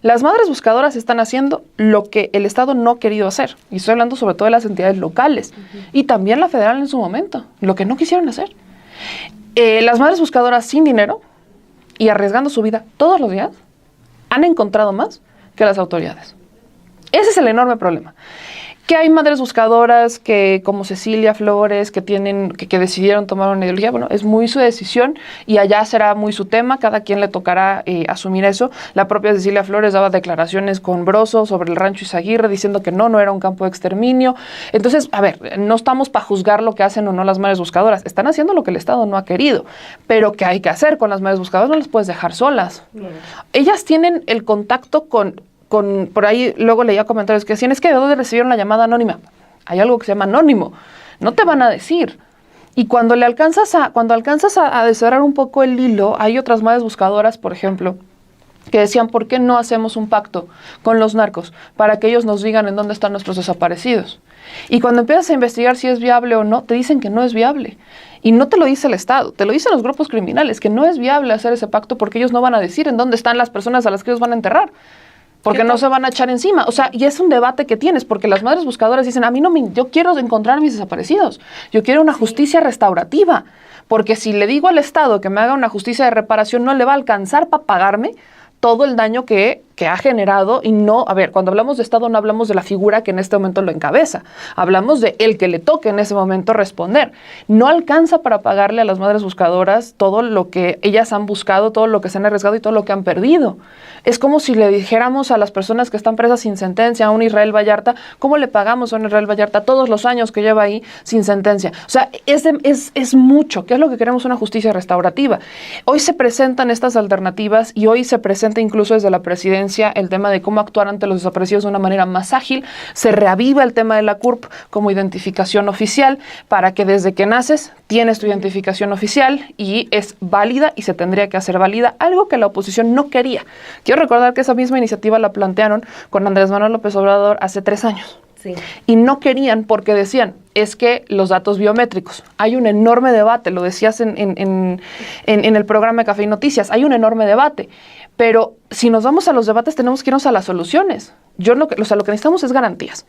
Las madres buscadoras están haciendo lo que el Estado no ha querido hacer. Y estoy hablando sobre todo de las entidades locales. Y también la federal en su momento. Lo que no quisieron hacer. Las madres buscadoras sin dinero y arriesgando su vida todos los días han encontrado más que las autoridades. Ese es el enorme problema. Que hay madres buscadoras que, como Cecilia Flores, que decidieron tomar una ideología, bueno, es muy su decisión y allá será muy su tema, cada quien le tocará asumir eso. La propia Cecilia Flores daba declaraciones con Broso sobre el rancho Izaguirre, diciendo que no era un campo de exterminio. Entonces, a ver, no estamos para juzgar lo que hacen o no las madres buscadoras, están haciendo lo que el Estado no ha querido, pero ¿qué hay que hacer con las madres buscadoras? No las puedes dejar solas. Ellas tienen el contacto con por ahí luego leía comentarios que decían, es que ¿de dónde recibieron la llamada anónima? Hay algo que se llama anónimo, no te van a decir. Y cuando alcanzas a descerrar un poco el hilo, hay otras madres buscadoras, por ejemplo, que decían, ¿por qué no hacemos un pacto con los narcos para que ellos nos digan en dónde están nuestros desaparecidos? Y cuando empiezas a investigar si es viable o no, te dicen que no es viable. Y no te lo dice el Estado, te lo dicen los grupos criminales, que no es viable hacer ese pacto porque ellos no van a decir en dónde están las personas a las que ellos van a enterrar. Porque no se van a echar encima. O sea, y es un debate que tienes, porque las madres buscadoras dicen, yo quiero encontrar a mis desaparecidos. Yo quiero una justicia restaurativa. Porque si le digo al Estado que me haga una justicia de reparación, no le va a alcanzar para pagarme todo el daño que que ha generado, y no, a ver, cuando hablamos de Estado no hablamos de la figura que en este momento lo encabeza, hablamos de el que le toque en ese momento responder. No alcanza para pagarle a las madres buscadoras todo lo que ellas han buscado, todo lo que se han arriesgado y todo lo que han perdido. Es como si le dijéramos a las personas que están presas sin sentencia, a un Israel Vallarta, ¿cómo le pagamos a un Israel Vallarta todos los años que lleva ahí sin sentencia? O sea, es mucho. ¿Qué es lo que queremos? Una justicia restaurativa. Hoy se presentan estas alternativas y hoy se presenta incluso desde la presidencia el tema de cómo actuar ante los desaparecidos de una manera más ágil. Se reaviva el tema de la CURP como identificación oficial para que desde que naces tienes tu identificación oficial y es válida y se tendría que hacer válida, algo que la oposición no quería. Quiero recordar que esa misma iniciativa la plantearon con Andrés Manuel López Obrador hace 3 años. Sí. Y no querían porque decían, es que los datos biométricos, hay un enorme debate, lo decías en el programa de Café y Noticias, hay un enorme debate, pero si nos vamos a los debates tenemos que irnos a las soluciones. Lo que necesitamos es garantías.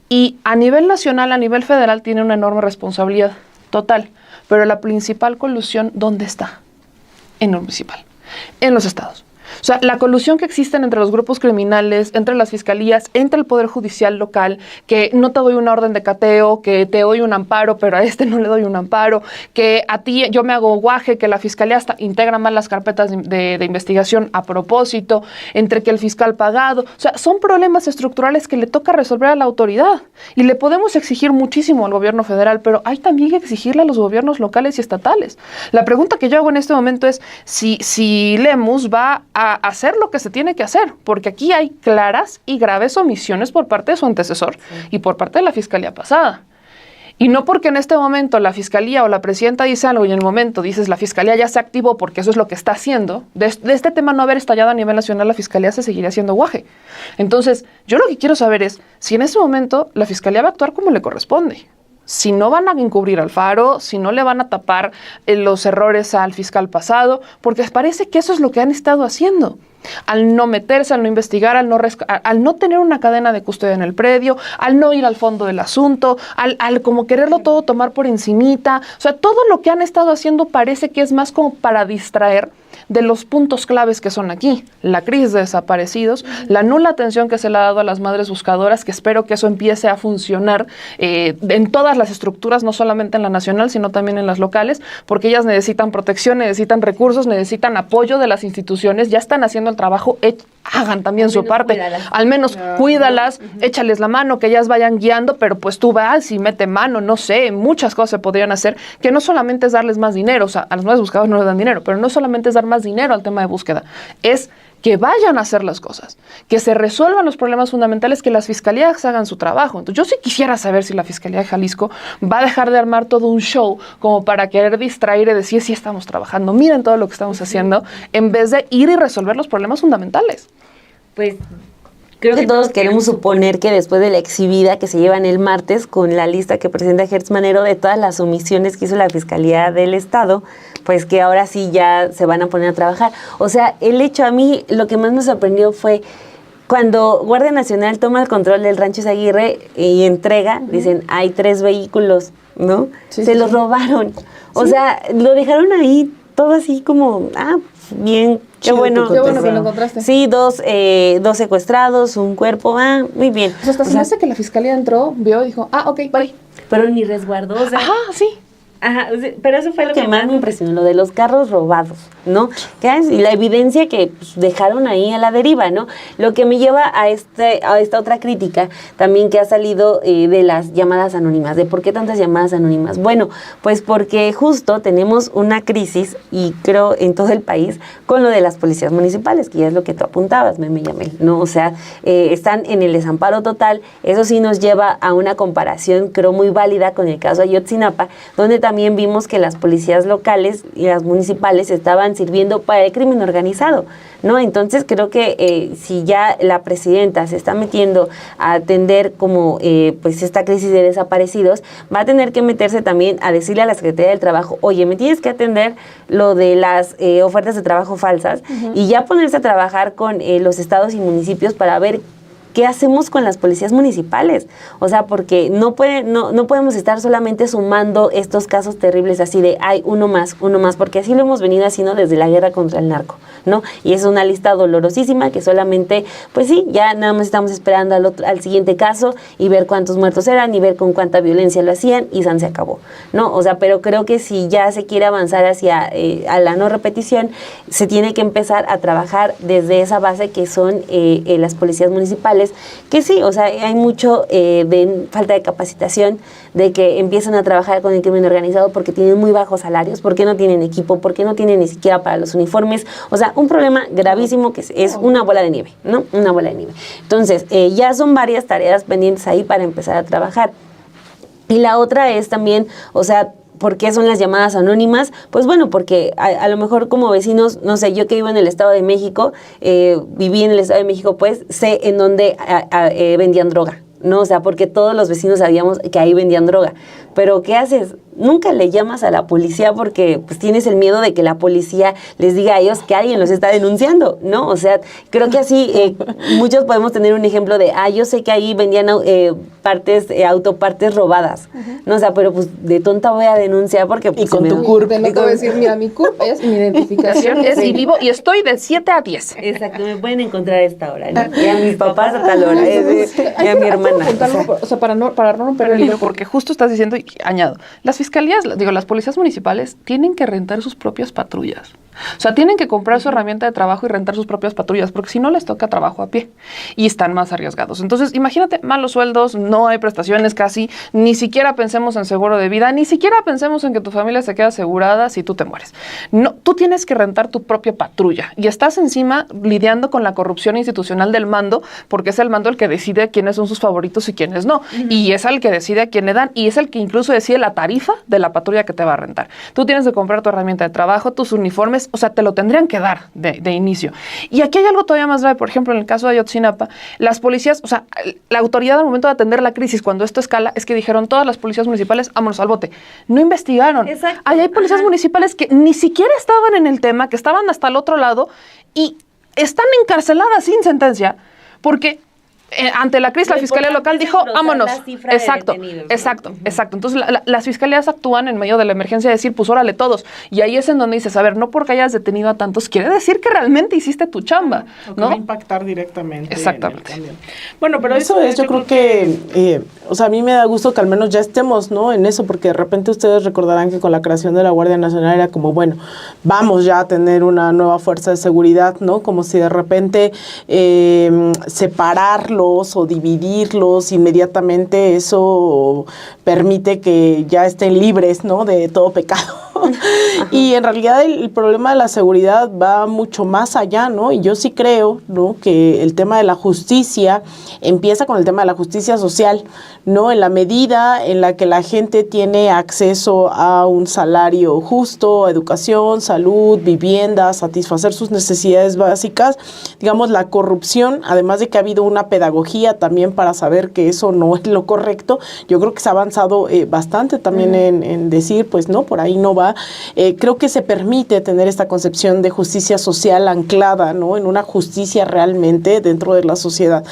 Y a nivel nacional, a nivel federal, tiene una enorme responsabilidad total, pero la principal colusión, ¿dónde está? En lo municipal, en los estados. O sea, la colusión que existen entre los grupos criminales, entre las fiscalías, entre el Poder Judicial local, que no te doy una orden de cateo, que te doy un amparo, pero a este no le doy un amparo, que a ti yo me hago guaje, que la fiscalía hasta integra mal las carpetas de investigación a propósito, entre que el fiscal pagado. O sea, son problemas estructurales que le toca resolver a la autoridad. Y le podemos exigir muchísimo al gobierno federal, pero hay también que exigirle a los gobiernos locales y estatales. La pregunta que yo hago en este momento es si Lemus va a hacer lo que se tiene que hacer, porque aquí hay claras y graves omisiones por parte de su antecesor y por parte de la fiscalía pasada. Y no porque en este momento la fiscalía o la presidenta dice algo y en el momento dices la fiscalía ya se activó porque eso es lo que está haciendo, de este tema no haber estallado a nivel nacional, la fiscalía se seguiría haciendo guaje. Entonces, yo lo que quiero saber es si en ese momento la fiscalía va a actuar como le corresponde. Si no van a encubrir al Faro, si no le van a tapar los errores al fiscal pasado, porque parece que eso es lo que han estado haciendo. Al no meterse, al no investigar, al no tener una cadena de custodia en el predio, al no ir al fondo del asunto, al como quererlo todo tomar por encimita. O sea, todo lo que han estado haciendo parece que es más como para distraer de los puntos claves que son aquí. La crisis de desaparecidos, la nula atención que se le ha dado a las madres buscadoras, que espero que eso empiece a funcionar en todas las estructuras, no solamente en la nacional, sino también en las locales, porque ellas necesitan protección, necesitan recursos, necesitan apoyo de las instituciones, ya están haciendo el trabajo, hagan también su parte. Cuídalas. Al menos cuídalas, échales la mano, que ellas vayan guiando, pero pues tú vas y mete mano, no sé, muchas cosas se podrían hacer, que no solamente es darles más dinero, o sea, a los madres buscadoras no les dan dinero, pero no solamente es dar más dinero al tema de búsqueda, es que vayan a hacer las cosas, que se resuelvan los problemas fundamentales, que las fiscalías hagan su trabajo. Entonces, yo sí quisiera saber si la Fiscalía de Jalisco va a dejar de armar todo un show como para querer distraer y decir, sí estamos trabajando, miren todo lo que estamos haciendo, en vez de ir y resolver los problemas fundamentales. Pues creo que todos queremos suponer que después de la exhibida que se llevan el martes con la lista que presenta Gertz Manero de todas las omisiones que hizo la Fiscalía del Estado, pues que ahora sí ya se van a poner a trabajar. O sea, el hecho, a mí lo que más me sorprendió fue cuando Guardia Nacional toma el control del Rancho Izaguirre y entrega, dicen, hay 3 vehículos, ¿no? Sí, se los robaron. O sea, lo dejaron ahí todo así como, bien, qué bueno. Qué bueno que lo encontraste. Sí, 2 secuestrados, un cuerpo, muy bien. Pues hasta se me hace que la fiscalía entró, vio y dijo, ok, vale. Pero ni resguardó, o sea. Ajá, sí. Ajá, pero eso fue lo que más me impresionó, lo de los carros robados, ¿no? Y la evidencia que pues, dejaron ahí a la deriva, ¿no? Lo que me lleva a esta otra crítica también que ha salido de las llamadas anónimas, de por qué tantas llamadas anónimas. Bueno, pues porque justo tenemos una crisis, y creo en todo el país, con lo de las policías municipales, que ya es lo que tú apuntabas, Meme Yamel, ¿no? O sea, están en el desamparo total. Eso sí nos lleva a una comparación, creo, muy válida con el caso Ayotzinapa, donde también vimos que las policías locales y las municipales estaban sirviendo para el crimen organizado, ¿no? Entonces creo que si ya la presidenta se está metiendo a atender como pues esta crisis de desaparecidos, va a tener que meterse también a decirle a la Secretaría del Trabajo, oye, me tienes que atender lo de las ofertas de trabajo falsas, y ya ponerse a trabajar con los estados y municipios para ver ¿qué hacemos con las policías municipales? O sea, porque no podemos estar solamente sumando estos casos terribles así de, ay, uno más, porque así lo hemos venido haciendo desde la guerra contra el narco, ¿no? Y es una lista dolorosísima que solamente, pues sí, ya nada más estamos esperando al siguiente caso y ver cuántos muertos eran y ver con cuánta violencia lo hacían y se acabó, ¿no? O sea, pero creo que si ya se quiere avanzar hacia a la no repetición, se tiene que empezar a trabajar desde esa base que son las policías municipales, que sí, o sea, hay mucho de falta de capacitación, de que empiezan a trabajar con el crimen organizado porque tienen muy bajos salarios, porque no tienen equipo, porque no tienen ni siquiera para los uniformes, o sea, un problema gravísimo que es una bola de nieve, ¿no? Una bola de nieve. Entonces, ya son varias tareas pendientes ahí para empezar a trabajar. Y la otra es también, o sea, ¿por qué son las llamadas anónimas? Pues bueno, porque a lo mejor como vecinos, no sé, yo que vivo en el Estado de México, viví en el Estado de México, pues sé en dónde vendían droga, ¿no? O sea, porque todos los vecinos sabíamos que ahí vendían droga. Pero ¿qué haces? Nunca le llamas a la policía porque pues tienes el miedo de que la policía les diga a ellos que alguien los está denunciando, ¿no? O sea, creo que así muchos podemos tener un ejemplo de, yo sé que ahí vendían autopartes robadas, ¿no? O sea, pero pues de tonta voy a denunciar porque... Pues, y con tu CURP. No te voy a decir, mira, mi CURP es mi identificación, es y vivo y estoy de 7 a 10. Exacto, me pueden encontrar a esta hora, ¿no? Y a mis papás a tal hora, y a mi hermana. O sea, para no romper el hilo, porque justo estás diciendo, y añado, las fiscalías, las policías municipales tienen que rentar sus propias patrullas. O sea, tienen que comprar su herramienta de trabajo y rentar sus propias patrullas, porque si no les toca trabajo a pie y están más arriesgados. Entonces, imagínate, malos sueldos, no hay prestaciones casi, ni siquiera pensemos en seguro de vida, ni siquiera pensemos en que tu familia se quede asegurada si tú te mueres. No, tú tienes que rentar tu propia patrulla y estás encima lidiando con la corrupción institucional del mando, porque es el mando el que decide quiénes son sus favoritos y quiénes no. Y es el que decide a quién le dan y es el que incluso decide la tarifa de la patrulla que te va a rentar. Tú tienes que comprar tu herramienta de trabajo, tus uniformes, o sea, te lo tendrían que dar de inicio. Y aquí hay algo todavía más grave, por ejemplo, en el caso de Ayotzinapa, las policías, o sea, la autoridad al momento de atender la crisis, cuando esto escala, es que dijeron todas las policías municipales, vámonos al bote. No investigaron. Exacto. Hay policías municipales que ni siquiera estaban en el tema, que estaban hasta el otro lado y están encarceladas sin sentencia, porque... ante la crisis, la fiscalía local dijo, vámonos. Exacto. Entonces, las fiscalías actúan en medio de la emergencia de decir, pues órale todos. Y ahí es en donde dices, a ver, no porque hayas detenido a tantos, quiere decir que realmente hiciste tu chamba, o que ¿no? va a impactar directamente. Exactamente. Bueno, pero eso es, yo creo que, o sea, a mí me da gusto que al menos ya estemos, ¿no? En eso, porque de repente ustedes recordarán que con la creación de la Guardia Nacional era como, bueno, vamos ya a tener una nueva fuerza de seguridad, ¿no? Como si de repente separarlo o dividirlos inmediatamente, eso permite que ya estén libres, ¿no? De todo pecado. Y en realidad el problema de la seguridad va mucho más allá, ¿no? Y yo sí creo, ¿no? Que el tema de la justicia empieza con el tema de la justicia social, ¿no? En la medida en la que la gente tiene acceso a un salario justo, educación, salud, vivienda, satisfacer sus necesidades básicas, digamos, la corrupción, además de que ha habido una pedagogía también para saber que eso no es lo correcto, yo creo que se ha avanzado bastante también en decir, pues no, por ahí no va. Creo que se permite tener esta concepción de justicia social anclada, ¿no? En una justicia realmente dentro de la sociedad.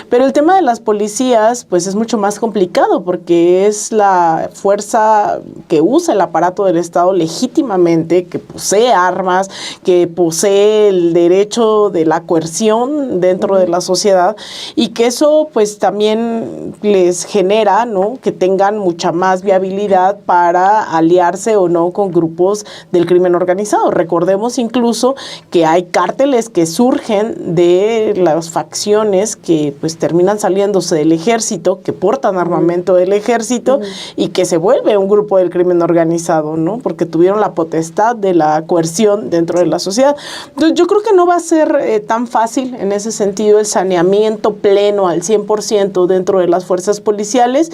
Pero el tema de las policías, pues es mucho más complicado porque es la fuerza que usa el aparato del Estado legítimamente, que posee armas, que posee el derecho de la coerción dentro de la sociedad y que eso pues también les genera, ¿no? Que tengan mucha más viabilidad para aliarse o no con grupos del crimen organizado. Recordemos incluso que hay cárteles que surgen de las facciones que pues terminan saliéndose del ejército, que portan armamento del ejército y que se vuelve un grupo del crimen organizado, ¿no? Porque tuvieron la potestad de la coerción dentro de la sociedad. Entonces yo creo que no va a ser tan fácil en ese sentido el saneamiento pleno al 100% dentro de las fuerzas policiales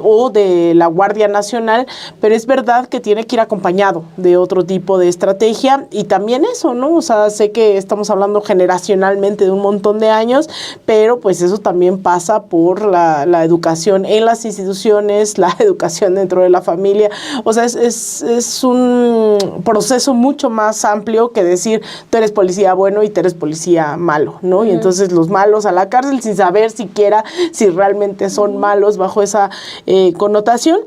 o de la Guardia Nacional, pero es verdad que tiene que ir acompañado de otro tipo de estrategia. Y también eso, ¿no? O sea, sé que estamos hablando generacionalmente de un montón de años, pero pues eso también pasa por la educación en las instituciones, la educación dentro de la familia. O sea, es un proceso mucho más amplio que decir, tú eres policía bueno y tú eres policía malo, ¿no? Y entonces los malos a la cárcel sin saber siquiera si realmente son malos bajo esa connotación.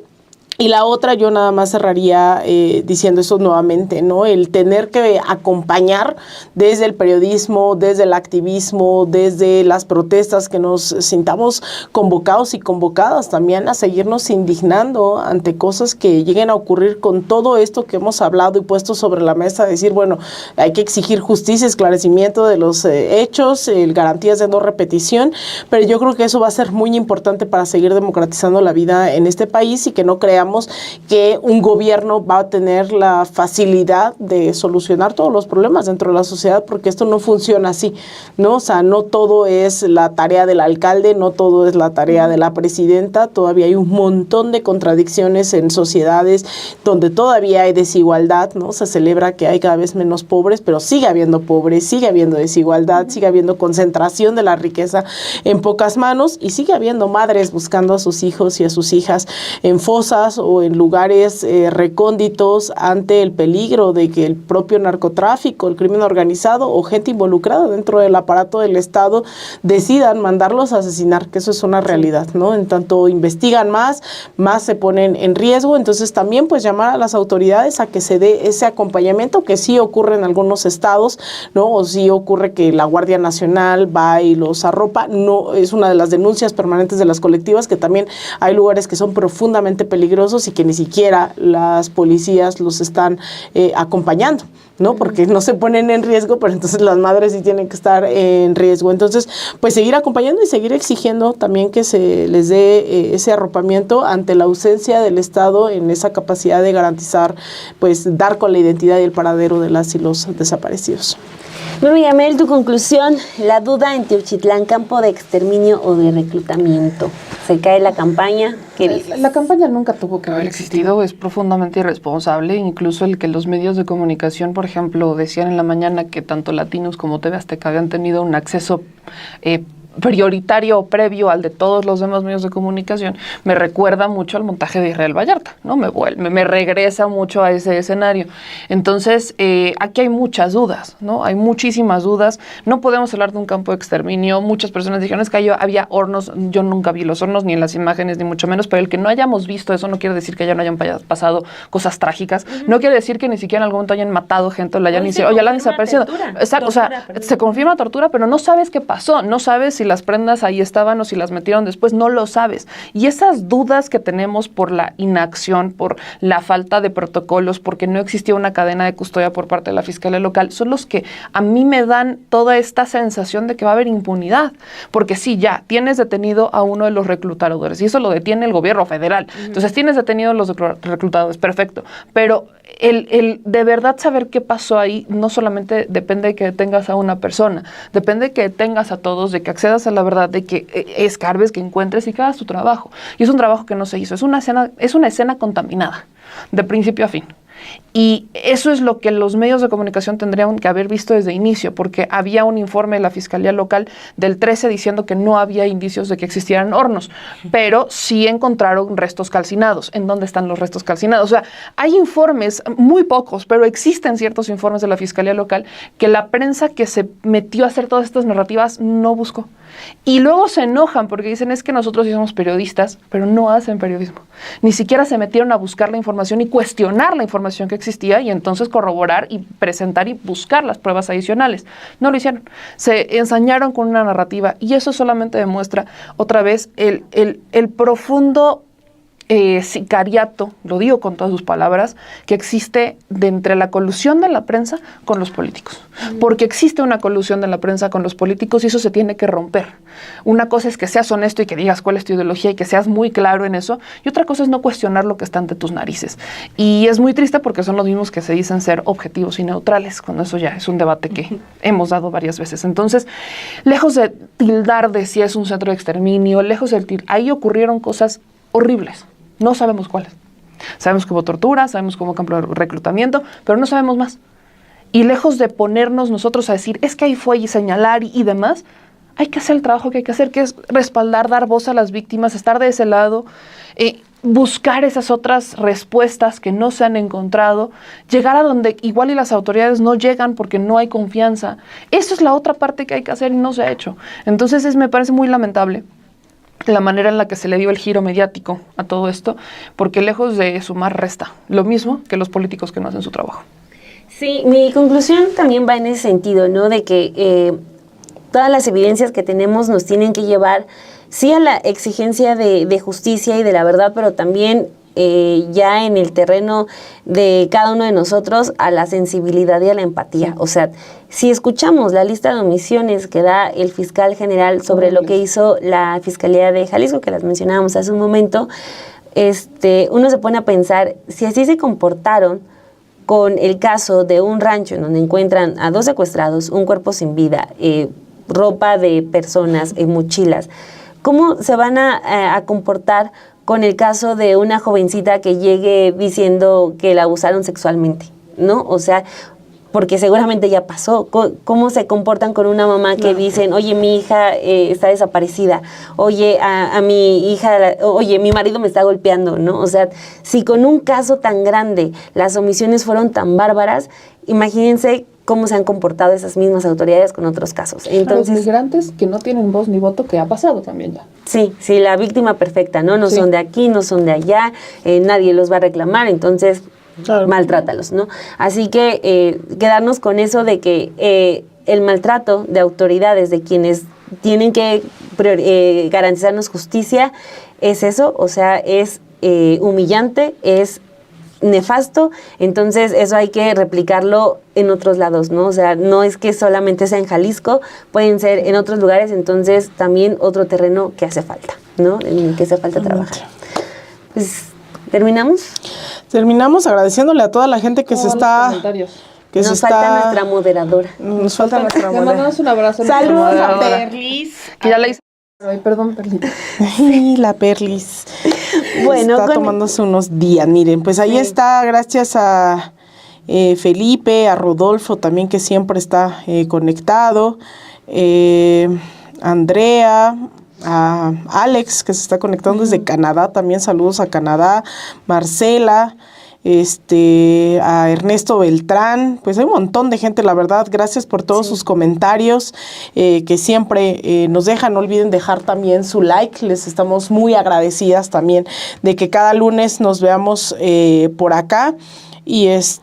Y la otra, yo nada más cerraría diciendo eso nuevamente, ¿no? El tener que acompañar desde el periodismo, desde el activismo, desde las protestas, que nos sintamos convocados y convocadas también a seguirnos indignando ante cosas que lleguen a ocurrir con todo esto que hemos hablado y puesto sobre la mesa, decir, bueno, hay que exigir justicia, esclarecimiento de los hechos, garantías de no repetición, pero yo creo que eso va a ser muy importante para seguir democratizando la vida en este país y que no creamos que un gobierno va a tener la facilidad de solucionar todos los problemas dentro de la sociedad, porque esto no funciona así, ¿no? O sea, no todo es la tarea del alcalde, no todo es la tarea de la presidenta, todavía hay un montón de contradicciones en sociedades donde todavía hay desigualdad, ¿no? Se celebra que hay cada vez menos pobres, pero sigue habiendo pobres, sigue habiendo desigualdad, sigue habiendo concentración de la riqueza en pocas manos y sigue habiendo madres buscando a sus hijos y a sus hijas en fosas o en lugares recónditos ante el peligro de que el propio narcotráfico, el crimen organizado o gente involucrada dentro del aparato del Estado decidan mandarlos a asesinar, que eso es una realidad, ¿no? En tanto investigan más se ponen en riesgo. Entonces también pues llamar a las autoridades a que se dé ese acompañamiento que sí ocurre en algunos estados, ¿no? O sí ocurre que la Guardia Nacional va y los arropa, no es una de las denuncias permanentes de las colectivas, que también hay lugares que son profundamente peligrosos y que ni siquiera las policías los están acompañando, ¿no? Porque no se ponen en riesgo, pero entonces las madres sí tienen que estar en riesgo. Entonces, pues seguir acompañando y seguir exigiendo también que se les dé ese arropamiento ante la ausencia del Estado en esa capacidad de garantizar, pues dar con la identidad y el paradero de las y los desaparecidos. Bueno, Yamel, tu conclusión, la duda en Teuchitlán, campo de exterminio o de reclutamiento. Se cae la campaña. ¿Qué dices? La campaña nunca tuvo que haber existido, es profundamente irresponsable. Incluso el que los medios de comunicación, por ejemplo, decían en la mañana que tanto Latinos como TV Azteca habían tenido un acceso prioritario o previo al de todos los demás medios de comunicación, me recuerda mucho al montaje de Israel Vallarta, ¿no? Me regresa mucho a ese escenario. Entonces, aquí hay muchas dudas, ¿no? Hay muchísimas dudas. No podemos hablar de un campo de exterminio. Muchas personas dijeron, es que había hornos. Yo nunca vi los hornos, ni en las imágenes, ni mucho menos, pero el que no hayamos visto eso no quiere decir que ya no hayan pasado cosas trágicas. No quiere decir que ni siquiera en algún momento hayan matado gente o la hayan desaparecido. O sea, se confirma tortura, pero no sabes qué pasó. No sabes si las prendas ahí estaban o si las metieron después, no lo sabes. Y esas dudas que tenemos por la inacción, por la falta de protocolos, porque no existía una cadena de custodia por parte de la Fiscalía Local, son los que a mí me dan toda esta sensación de que va a haber impunidad. Porque sí, ya, tienes detenido a uno de los reclutadores y eso lo detiene el gobierno federal. Entonces tienes detenido a los reclutadores, perfecto. Pero el de verdad saber qué pasó ahí no solamente depende de que detengas a una persona, depende de que detengas a todos, de que accedas a la verdad, de que escarbes, que encuentres y que hagas tu trabajo. Y es un trabajo que no se hizo, es una escena contaminada, de principio a fin. Y eso es lo que los medios de comunicación tendrían que haber visto desde inicio, porque había un informe de la Fiscalía Local del 13 diciendo que no había indicios de que existieran hornos, pero sí encontraron restos calcinados. ¿En dónde están los restos calcinados? O sea, hay informes, muy pocos, pero existen ciertos informes de la Fiscalía Local que la prensa que se metió a hacer todas estas narrativas no buscó. Y luego se enojan porque dicen, es que nosotros sí somos periodistas, pero no hacen periodismo. Ni siquiera se metieron a buscar la información y cuestionar la información que existía y entonces corroborar y presentar y buscar las pruebas adicionales. No lo hicieron. Se ensañaron con una narrativa y eso solamente demuestra otra vez el profundo sicariato, lo digo con todas sus palabras, que existe de entre la colusión de la prensa con los políticos. Porque existe una colusión de la prensa con los políticos y eso se tiene que romper. Una cosa es que seas honesto y que digas cuál es tu ideología y que seas muy claro en eso, y otra cosa es no cuestionar lo que está ante tus narices. Y es muy triste porque son los mismos que se dicen ser objetivos y neutrales, cuando eso ya es un debate que hemos dado varias veces. Entonces, lejos de tildar de si es un centro de exterminio, lejos de ahí ocurrieron cosas horribles. No sabemos cuáles. Sabemos que hubo tortura, sabemos que hubo campo de reclutamiento, pero no sabemos más. Y lejos de ponernos nosotros a decir, es que ahí fue y señalar y demás, hay que hacer el trabajo que hay que hacer, que es respaldar, dar voz a las víctimas, estar de ese lado, buscar esas otras respuestas que no se han encontrado, llegar a donde igual y las autoridades no llegan porque no hay confianza. Eso es la otra parte que hay que hacer y no se ha hecho. Entonces me parece muy lamentable la manera en la que se le dio el giro mediático a todo esto, porque lejos de sumar, resta. Lo mismo que los políticos que no hacen su trabajo. Sí, mi conclusión también va en ese sentido, ¿no? De que todas las evidencias que tenemos nos tienen que llevar, sí, a la exigencia de justicia y de la verdad, pero también ya en el terreno de cada uno de nosotros a la sensibilidad y a la empatía. O sea, si escuchamos la lista de omisiones que da el fiscal general sobre lo que hizo la Fiscalía de Jalisco, que las mencionábamos hace un momento, uno se pone a pensar, si así se comportaron con el caso de un rancho en donde encuentran a 2 secuestrados, un cuerpo sin vida, ropa de personas, mochilas, ¿cómo se van a comportar con el caso de una jovencita que llegue diciendo que la abusaron sexualmente, ¿no? O sea, porque seguramente ya pasó. ¿Cómo se comportan con una mamá que dicen, oye, mi hija está desaparecida, oye, a mi hija, oye, mi marido me está golpeando, ¿no? O sea, si con un caso tan grande las omisiones fueron tan bárbaras, imagínense cómo se han comportado esas mismas autoridades con otros casos. Entonces, los migrantes que no tienen voz ni voto, que ha pasado también ya. Sí, la víctima perfecta, ¿no? No son de aquí, no son de allá, nadie los va a reclamar, entonces maltrátalos, ¿no? Así que quedarnos con eso de que el maltrato de autoridades, de quienes tienen que garantizarnos justicia, es eso, o sea, es humillante, es nefasto, entonces eso hay que replicarlo en otros lados, ¿no? O sea, no es que solamente sea en Jalisco, pueden ser en otros lugares, entonces también otro terreno que hace falta, ¿no? En el que hace falta trabajar. Pues, ¿terminamos? Terminamos agradeciéndole a toda la gente que se está... Nos falta nuestra moderadora. Nos falta nuestra moderadora. Le mandamos un abrazo. Saludos a Perlis. Que ya la hice. Ay, perdón, Perlita. Ay, la Perlis. Bueno, está tomándose unos días. Miren, pues ahí está, gracias a Felipe, a Rodolfo también, que siempre está conectado, Andrea, a Alex, que se está conectando desde Canadá, también saludos a Canadá, Marcela, a Ernesto Beltrán, pues hay un montón de gente, la verdad, gracias por todos sus comentarios que siempre nos dejan. No olviden dejar también su like, les estamos muy agradecidas también de que cada lunes nos veamos por acá. Y nos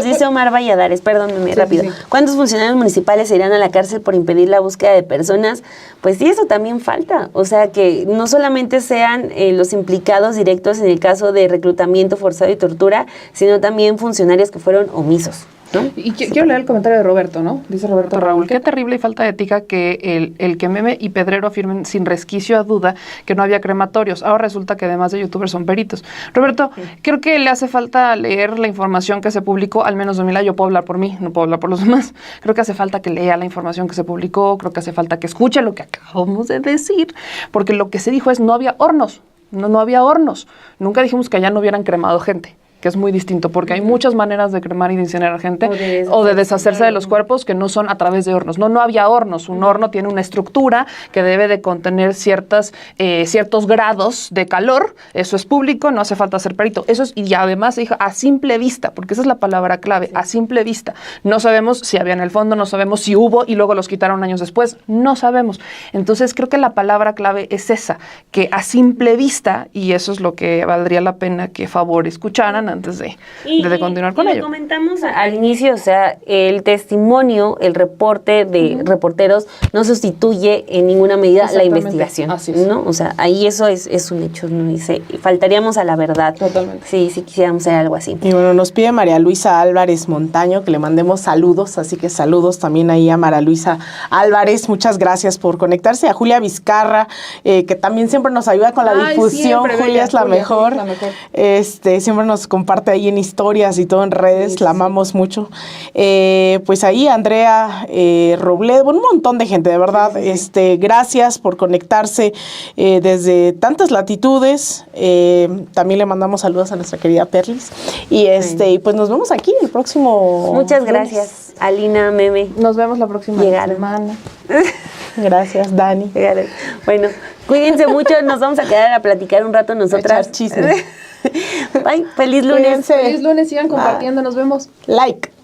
dice Omar Valladares, perdónenme rápido. Sí. ¿Cuántos funcionarios municipales se irán a la cárcel por impedir la búsqueda de personas? Pues sí, eso también falta. O sea, que no solamente sean los implicados directos en el caso de reclutamiento forzado y tortura, sino también funcionarios que fueron omisos, ¿no? Y quiero leer el comentario de Roberto, ¿no? Dice Roberto Raúl, qué terrible y falta de ética que el que Meme y Pedrero afirmen sin resquicio a duda que no había crematorios. Ahora resulta que además de youtubers son peritos. Roberto, creo que le hace falta leer la información que se publicó, al menos Domila, yo puedo hablar por mí, no puedo hablar por los demás. Creo que hace falta que lea la información que se publicó, creo que hace falta que escuche lo que acabamos de decir, porque lo que se dijo es no había hornos, no había hornos. Nunca dijimos que allá no hubieran cremado gente, que es muy distinto, porque hay muchas maneras de cremar y de incinerar gente o de deshacerse de los cuerpos que no son a través de hornos. No había hornos. Un horno tiene una estructura que debe de contener ciertos grados de calor. Eso es público, no hace falta ser perito. Eso es, y además se dijo a simple vista, porque esa es la palabra clave, a simple vista. No sabemos si había en el fondo, no sabemos si hubo y luego los quitaron años después, no sabemos. Entonces creo que la palabra clave es esa, que a simple vista, y eso es lo que valdría la pena que favor escucharan antes de continuar con ello. Lo comentamos al inicio, o sea, el testimonio, el reporte de reporteros no sustituye en ninguna medida la investigación. Así es. ¿No? O sea, ahí eso es un hecho, ¿no? Dice, faltaríamos a la verdad. Totalmente. Sí, quisiéramos hacer algo así. Y bueno, nos pide María Luisa Álvarez Montaño que le mandemos saludos, así que saludos también ahí a María Luisa Álvarez. Muchas gracias por conectarse. A Julia Vizcarra, que también siempre nos ayuda con la difusión. Julia es la mejor. Siempre nos comparte comparte ahí en historias y todo en redes, sí, la amamos mucho. Pues ahí Andrea Robledo, bueno, un montón de gente, de verdad, sí. Gracias por conectarse desde tantas latitudes. También le mandamos saludos a nuestra querida Perlis. Y y pues nos vemos aquí el próximo. Muchas gracias, Alina, Meme. Nos vemos la próxima semana. Gracias, Dani. Bueno, cuídense mucho, nos vamos a quedar a platicar un rato nosotras. Chisme. Bye, feliz lunes. Cuídense. Feliz lunes, sigan compartiendo, nos vemos. Like.